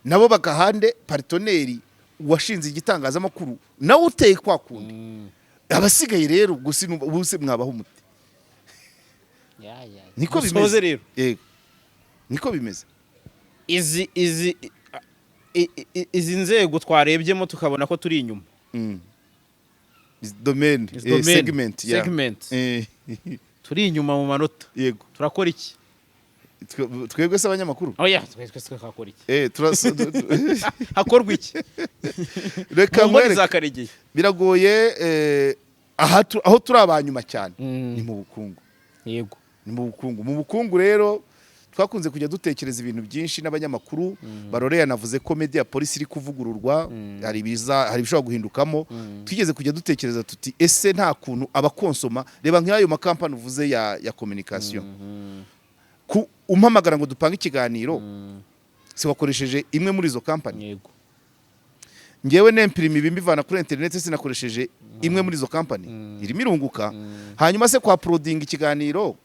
nabo bakahande partenaire washinze igitangazamakuru nawe uteye kwa kundi abasigaye rero ubuse mwabaho umuti niko bimeze rero yego niko bimeze izi nzego twarebyemo tukabona ko turi inyuma domaine segment turi inyuma mu manota yego turakora iki twebwe se abanyamakuru oya twese twakora iki hakorwa iki reka muri za Karegeye biragoye aho turi abanyuma cyane ni mu bukungu yego ni mu bukungu rero twakunze kujya dutekereza ibintu byinshi n'abanyamakuru baroreye navuze ko media police iri kuvugururwa hari bishobora guhindukamo twigeze kujya dutekereza tuti ese nta kuntu abakonsoma reba nk'ayo makampani uvuze ya communication ku umpamagara ngo dupange ikiganiro se wakoresheje imwe muri izo company yego ngewe nemprime bivana kuri internet sinakoresheje imwe muri izo company irimo irunguka hanyuma se kwa proding ikiganiro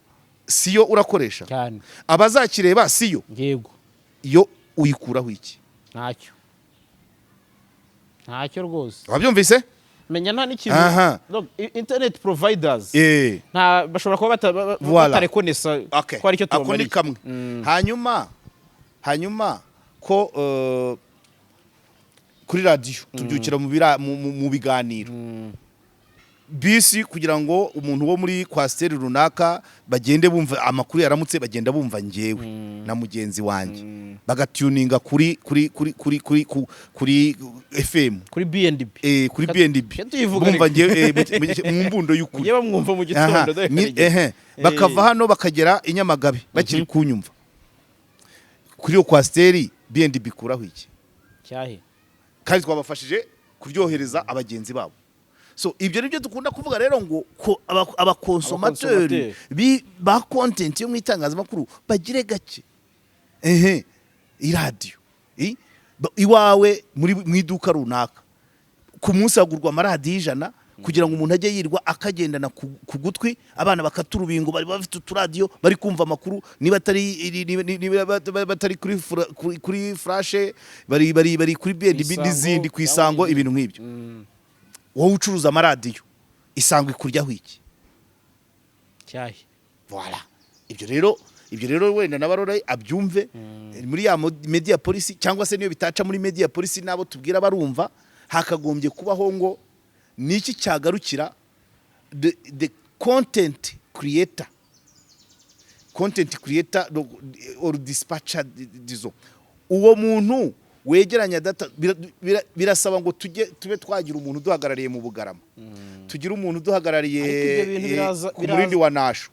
siyo urakoresha cyane abazakireba siyo yego iyo uyikuraho iki ntacyo rwose wabyumvise menya nta n'ikintu internet providers nta bashobora kuba batarekonesa ko ari cyo tubamariye kamwe hanyuma ko kuri radio tubyukira mu biganiro bisi kugira ngo umuntu wo muri kwasteri runaka bagende bumva amakuru yaramutse bagenda bumva ngewe na mugenzi wanjye bagatuninga kuri FM kuri BNB kuri BNB bumva ngewe mu mbundo y'ukuri yewe mwumva mu gitondo bakava hano bakagera inyamagabe bakiri kunyumva kuri yo kwasteri BNB kuraho iki cyahe kandi twabafashije kuryohereza abagenzi babo. So ibyo nibyo dukunda kuvuga rero ngo abakonsomateri ba content yo mu itangazamakuru bagire gake iradio iwawe mu iduka runaka ku munsi hagurwa amaradiyo 100 kugira ngo umuntu ajye yirwa akagendana ku gutwi abana bakaturubingo bari bafite uturadiyo bari kumva amakuru niba batari kuri flash bari kuri BNB n'izindi ku isango ibintu nk'ibyo wowe ucuruza amaradiyo isango ikuryaho iki cyahe voilà ibyo rero wenda nabarora abyumve muri ya media policy cyangwa se niyo bitaca muri media policy nabo tubwira barumva hakagombye kubaho ngo niki cyagarukira the content creator or dispatcher dizo uwo muntu wegeranya data birasaba ngo tube twagira umuntu duhagarariye mu Bugarama tugira umuntu duhagarariye ku murindi wa Nasho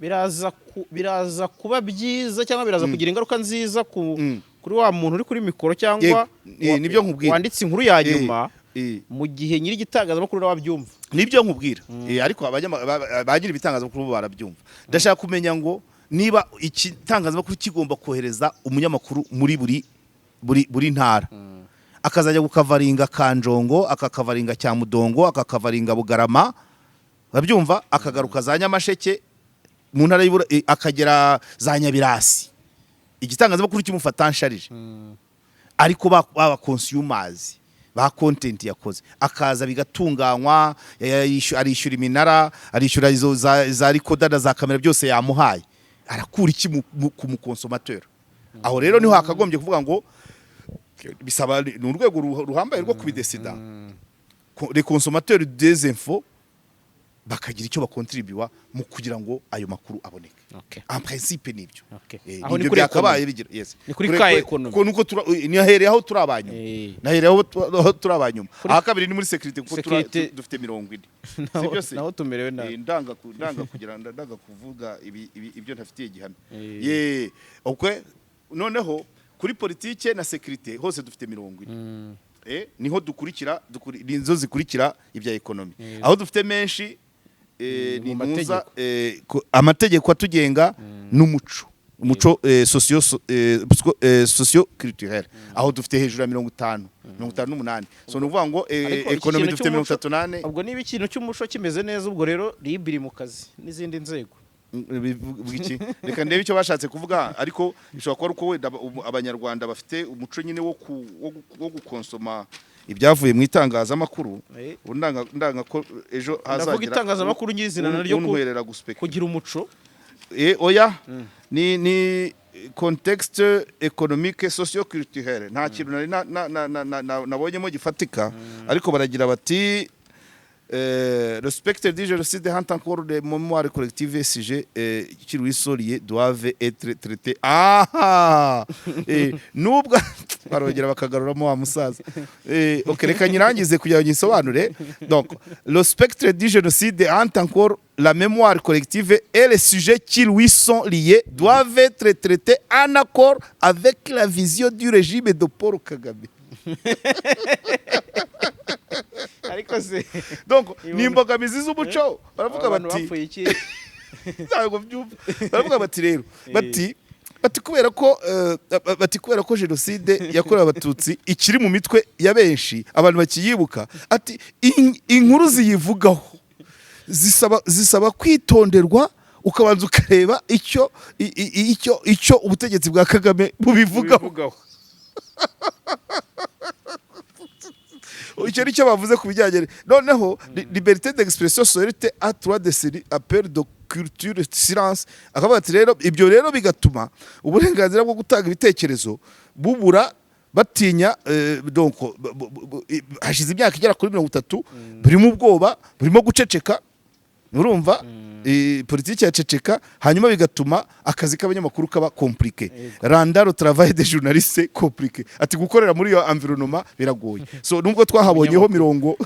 biraza kuba byiza cyangwa biraza kugira ingaruka nziza kuri wa muntu uri kuri mikoro cyangwa nibyo nkubwira wanditse inkuru ya nyuma mu gihe nyiri gitangazamakuru nababyumva nibyo nkubwira ariko bagira ibitangazamakuru barabyumva ndashaka kumenya ngo niba ikitangazamakuru kigomba kohereza umunyamakuru muri buri ntara akazajya gukavaringa Kanjongo akakavaringa Cyamudongo akakavaringa Bugarama babyumva akagaruka za Nyamasheke mu ntara akagera za Nyabirasi igitangazamakuru kimufatanshirije ariko baba consumers ba content yakoze akaza bigatunganywa arishyura iminara arishyura izo za recorder za kamera byose yamuhaye arakura iki ku mukonsomateur. Aho rero niho hakagombye kuvuga ngo bisaba ni urwego ruhambaye rwo kubidesida. Les consommateurs des infos bakagira icyo bakontribuwa mu kugira ngo ayo makuru aboneke. En principe nibyo. Aho ni nibyo kuri byakabaye bigira. Yes. Ni kuri ka economy. Ko nuko nihereye aho turabanyuma. Nahereye aho turabanyuma. Aha kabiri ni muri security kuko dufite 40. Sibyo se? Naho tumerewe na. Ndanga kugira ndanga kuvuga ibyo ntafitiye gihano. Ye. Okay. Noneho kuri politike na security hose dufite 40. Niho dukurikira nizo zikurikira ibya economy. Aho dufite menshi ni muza amategeko atugenga n'umuco socio culturel. Aho dufite hejuru ya 58 so nuvuga ngo economy dufite 38. Ubwo niba ikintu cy'umuco kimeze neza ubwo rero libiri mu kazi n'izindi nzego. Bwiki reka ndebe icyo bashatse kuvuga ariko bishobora kuba wenda abanyarwanda bafite umuco nyine wo gukonsoma ibyavuye mu itangazamakuru. Ndanga ko ejo hazagira ndavuga itangazamakuru nyizina naryo kugira umuco. Oya ni contexte économique socio-culturel nta kintu nabonyemo gifatika ariko baragira bati le spectre du génocide hante encore des mémoires collectives et sujets qui lui sont liés doivent être traités. Nubwo barongera bakagaruramo wa musaza. Okay, reka nyirangize kugira ngo nyisobanure. Donc le spectre du génocide hante encore la mémoire collective et les sujets qui lui sont liés doivent être traités en accord avec la vision du régime de Paul Kagame. Ariko se donc nimbogamizi z'umuco baravuga bati ntabwo byumva baravuga bati rero bati kubera ko jenoside yakorewe abatutsi ikiri mu mitwe ya benshi abantu bakiyibuka ati inkuru ziyivugaho zisaba kwitonderwa ukabanza ukareba icyo ubutegetsi bwa Kagame bubivugaho. Icyo nicyo bavuze ku bijyanye noneho liberté d'expression sorite a droit de série appel de culture silence. Akavuga ati rero ibyo rero bigatuma uburenganzira bwo gutanga ibitekerezo bubura batinya. Donc hashize imyaka igera kuri 30 burimo ubwoba burimo guceceka urumva politiki yaceceka hanyuma bigatuma akazi k'abanyamakuru kaba compliqué. Randa le travail des journalistes compliqué. Ati gukorera muri yo environnement biragoye. So nubwo twabonyeho mirongo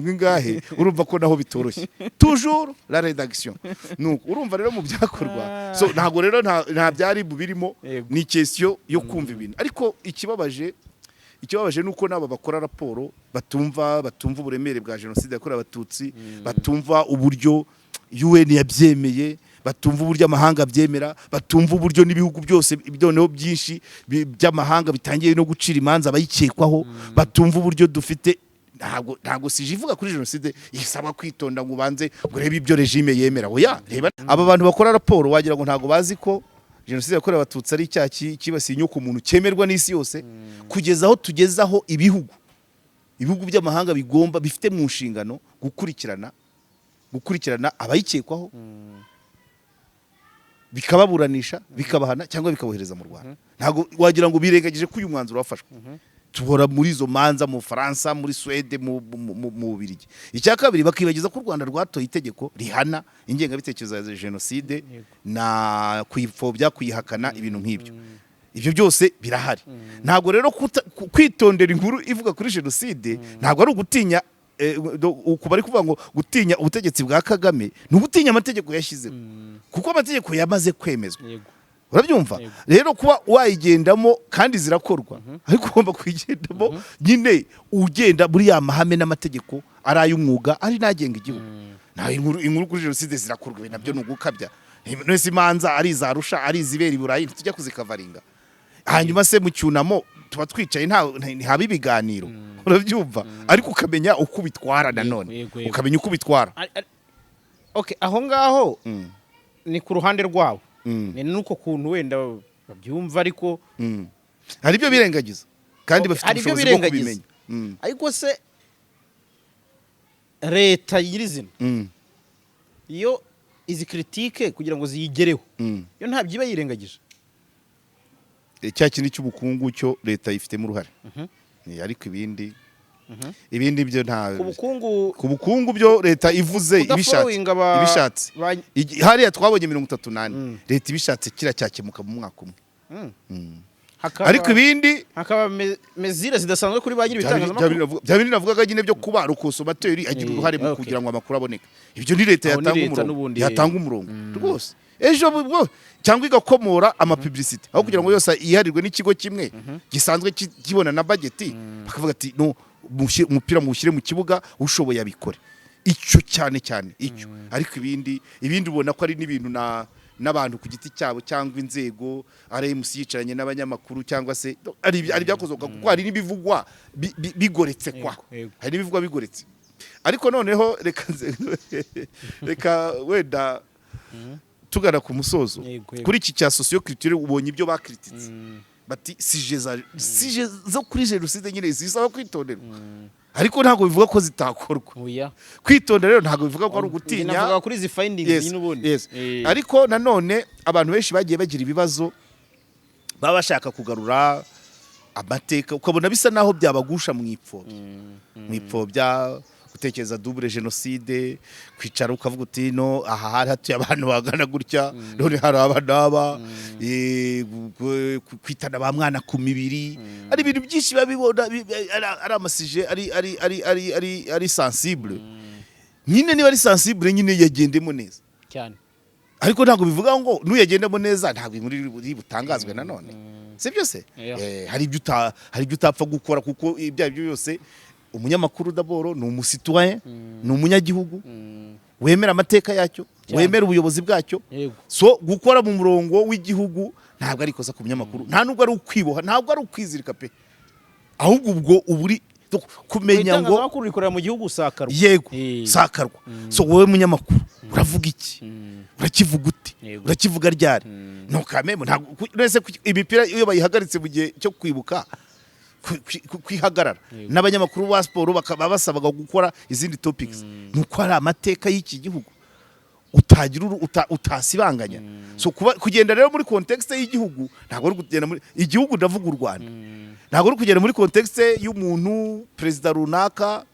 ingahe urumva ko naho bitoroshye. Toujours la rédaction. Nuko urumva rero mu byakorwa. So ntago rero nta byari bubirimo ni question yo kumva ibintu. Ariko ikibabaje nuko naba bakora raporo batumva uburemere bwa jenoside yakorewe abatutsi, batumva uburyo UN yabyemeye, batumva uburyo amahanga byemera, batumva uburyo n'ibihugu byose byoneho byinshi by'amahanga bitangiye no gucira imanza abayikekwaho, batumva uburyo dufite ntago sije ivuga kuri jenoside isaba kwitonda ngo ubanze urebe ibyo regime yemera. Oya reba aba bantu bakora raporo wagira ngo ntago bazi ko jenoside yakorewe abatutsi ari icyaha kibasiye inyoko umuntu cyemerwa n'isi yose kugeza aho tugezaho ibihugu by'amahanga bigomba bifite mu nshingano gukurikirana abayikekwaho bikababuranisha bikabahana cyangwa bikabohereza mu Rwanda. Ntago wagira ngo birengagije ko uyu mwanzuro wafashwe. Tuhora muri izo manza mu Faransa, muri Swede, mu Bubiligi. Icya kabiri bakibagiza ko u Rwanda rwatoye itegeko rihana ingengabitekerezo ya jenoside na kuyipfobya kuyihakana ibintu nk'ibyo. Ibyo byose birahari. Ntago rero kwitondera inkuru ivuga kuri jenoside ntago ari ugutinya ukubari kuvuga ngo gutinya ubutegetsi bwa Kagame n'ugutinya amategeko yashyizeho kuko amategeko yamaze kwemezwa. Urabyumva rero kuba wayigendamo kandi zirakorwa ariko ugomba kuyigendamo nyine ugenda muri ya mahame n'amategeko ari ay'umwuga ari nagenga igihugu. Nta inkuru kuri jenoside zirakorwa nabyo n'ugukabya nese imanza ari izarusha ari izibera iburayi tujya kuzikavaringa hanyuma se mu cyunamo tuba twicaye nta biganiro. Urabyumva ariko ukamenya uko bitwara nanone ukamenya uko bitwara. Okay, aho ngaho ni ku ruhande rwabo ni nuko kuntu wenda babyumva ariko hari ibyo birengagiza kandi bafite ubushobozi bwo kubimenya. Ariko se leta yirizina iyo izi critique kugira ngo ziyigereho yo ntabyiba yirengagije cya kintu cy'ubukungu cyo leta ifitemo uruhare ariko ibindi byo nta ku bukungu byo leta ivuze ibishatse hariya twabonye 38 leta ibishatse kira cyakemuka mu mwaka umwe ariko ibindi hakaba mezire zidasanzwe kuri bagira ibitangazamakuru bya bindi navugaga nyine byo kuba rukonsomateri agira uruhare mu kugira ngo amakuru aboneke ibyo ni leta yatanga umurongo rwose ejo cyangwa igakomora amapublicity aho kugira ngo yose yiharirwe n'ikigo kimwe gisanzwe kibona na budget bakavuga ati no umupira mushyire mu kibuga ushoboye abikore icyo cyane icyo ariko ibindi ubona ko ari n'ibintu n'abantu ku giti cyabo cyangwa inzego RMC yicaranye n'abanyamakuru cyangwa se ari byakozwe kuko hari n'ibivugwa bigoretse hari n'ibivugwa bigoretse ariko noneho reka wenda tugana ku musozo kuri iki cya socio-culture ubonye ibyo bakrititse bati sije zo kuri jenoside nyine zisaba kwitondera ariko ntago bivuga ko zitakorwa kwitondera rero ntago bivuga ko ari ugutinya navuga kuri izi findings n'ubundi ariko nanone abantu benshi bagiye bagira ibibazo baba bashaka kugarura amateka ukabona bisa naho byabagusha mu ipfobya gutekereza double genocide kwicara ukavuga uti no aha hari hatuye abantu bagana gutya none hari abana kwitana ba mwana ku mibiri ari ibintu byinshi babibona ari amasije ari sensible nyine niba ari sensible nyine yagendemo neza cyane ariko ntabwo bivuga ngo nuyagendemo neza ntabwo muri butangazwe nanone sibyo se hari ibyo utapfa gukora kuko ibyo byose umunyamakuru daboro ni umusitwaye ni umunyagihugu wemera amateka yacyo wemera ubuyobozi bwacyo so gukora mu murongo w'igihugu ntabwo ari kosa ku munyamakuru nta nubwo ari ukwiboha ntabwo ari ukwizirika pe ahubwo ubwo uburi kumenya ngo itangazamakuru rikorera mu gihugu sakarwa yego sakarwa so wowe munyamakuru uravuga iki urakivuga ute urakivuga ryari no kamemo ntabwo imipira iyo bayihagaritse mu gihe cyo kwibuka kwihagarara n'abanyamakuru ba siporo bakaba basabaga gukora izindi topics nuko ari amateka y'iki gihugu utagira utasibanganya so kugenda rero muri context y'igihugu ntabwo ari kugenda muri igihugu ndavuga u Rwanda ntabwo ari kugenda muri context y'umuntu president runaka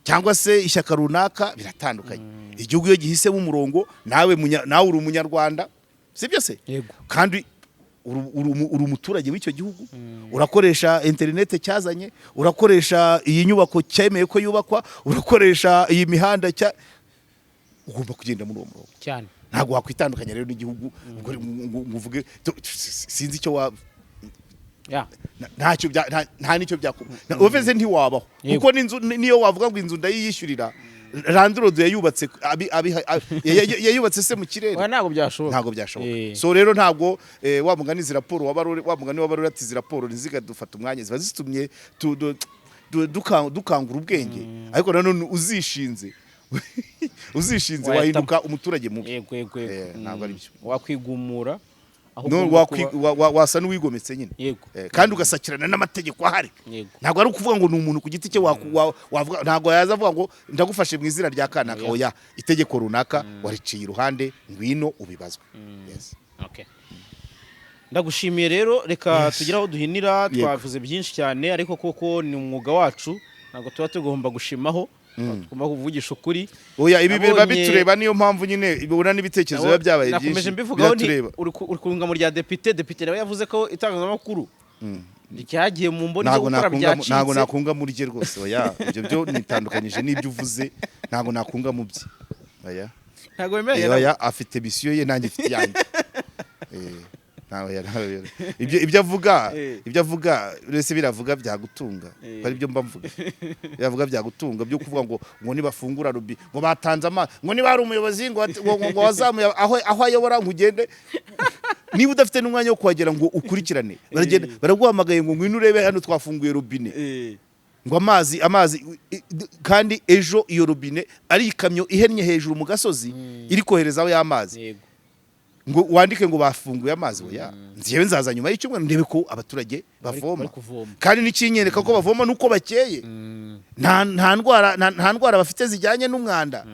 cyangwa se ishyaka runaka biratandukanye igihugu iyo gihisemo umurongo nawe uri umunyarwanda sibyo se kandi uri umuturage w'icyo gihugu urakoresha internet cyazanye urakoresha iyi nyubako cyemeye ko yubakwa urakoresha iyi mihanda ugomba kugenda muri uwo murongo cyane ntabwo wakwitandukanya rero n'igihugu nguvuge sinzi icyo nta nicyo byakora uveze ntiwabaho kuko niyo wavuga ngo inzu ndayiyishyurira Landlord yayubatse se mu kirere ntabwo byashoboka so rero ntabwo wamuganiza raporo wabarura ati raporo niziga dufata umwanya ziba zitumye dukangura ubwenge ariko nanone uzishinze wahinduka umuturage mubi ntabwo ari byo wakwigumura wasa n'uwigometse nyine kandi ugasakirana n'amategeko ahari ntabwo ari ukuvuga ngo ni umuntu ku giti cye wavuga ntabwo yaza avuga ngo ndagufashe mu izina rya kanaka oya itegeko runaka wariciye iruhande ngwino ubibazwe ndagushimiye rero reka tugire aho duhinira twavuze byinshi cyane ariko koko ni umwuga wacu ntabwo tuba tugomba gushimaho tugomba kuvugisha ukuri oya ibi biba bitureba niyo mpamvu nyine ibura n'ibitekerezo biba byabaye byinshi nakomeje mbivugaho uri kunga mu rya depite nawe yavuze ko itangazamakuru ryagiye mu mboni zo gukora byacitse ntabwo nakunga muri rye rwose oya ibyo byo nitandukanyije n'ibyo uvuze ntabwo nakunga mu bye oya ntabwo wemereye oya afite misiyo ye nanjye mfite yanjye ibyo avuga rese biravuga byagutunga ari byo mba mvuga biravuga byagutunga byo kuvuga ngo nibafungura rubi ngo batanze amazi ngo niba hari umuyobozi ngo wazamuye aho ayobora ngugende niba udafite n'umwanya wo kuhagera ngo ukurikirane baraguhamagaye ngo ngwino urebe hano twafunguye robine ngo amazi kandi ejo iyo robine ari ikamyo ihennye hejuru mu gasozi iri koherezaho y'amazi ngo wandike ngo bafunguye amazi oya nziyewe nzaza nyuma y'icyumweru ndebe ko abaturage bavoma kandi n'ikinyereka ko bavoma nuko bakeye nta ndwara bafite zijyanye n'umwanda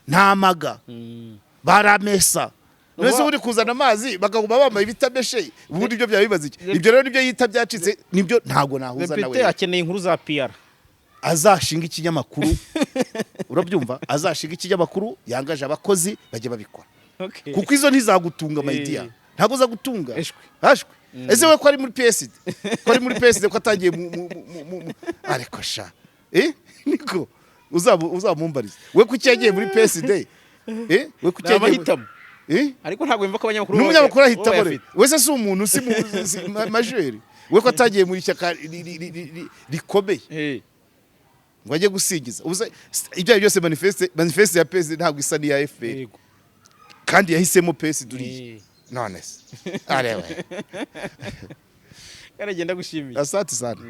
nta maga baramesa Nese uri kuzana amazi bakaguma bambaye ibitameshe ubundi ibyo byabibaza iki ibyo rero nibyo yita byacitse nibyo ntago nahuza nawe Depite akeneye inkuru za PR azashinga ikinyamakuru urabyumva azashinga ikinyamakuru yangaje abakozi bajye babikora kuko izo ntizagutunga idea ntago zagutunga hashwe ese we ko ari muri PSD ko ari muri PSD ko atangiye ariko sha niko uzamumbariza we ko cyagiye muri PSD we ko cyagiye ariko ntago yumva ko abanyamakuru n'umunyamakuru ahitamo re wese si umuntu si majeri we ko atagiye muri cyaka rikomeye ngo ajye gusingiza ibyo byose manifeste ya PSD ntabwo isa ni ya FPR kandi yahisemo PSD duri none se arewe yaragenda gushimira asante sana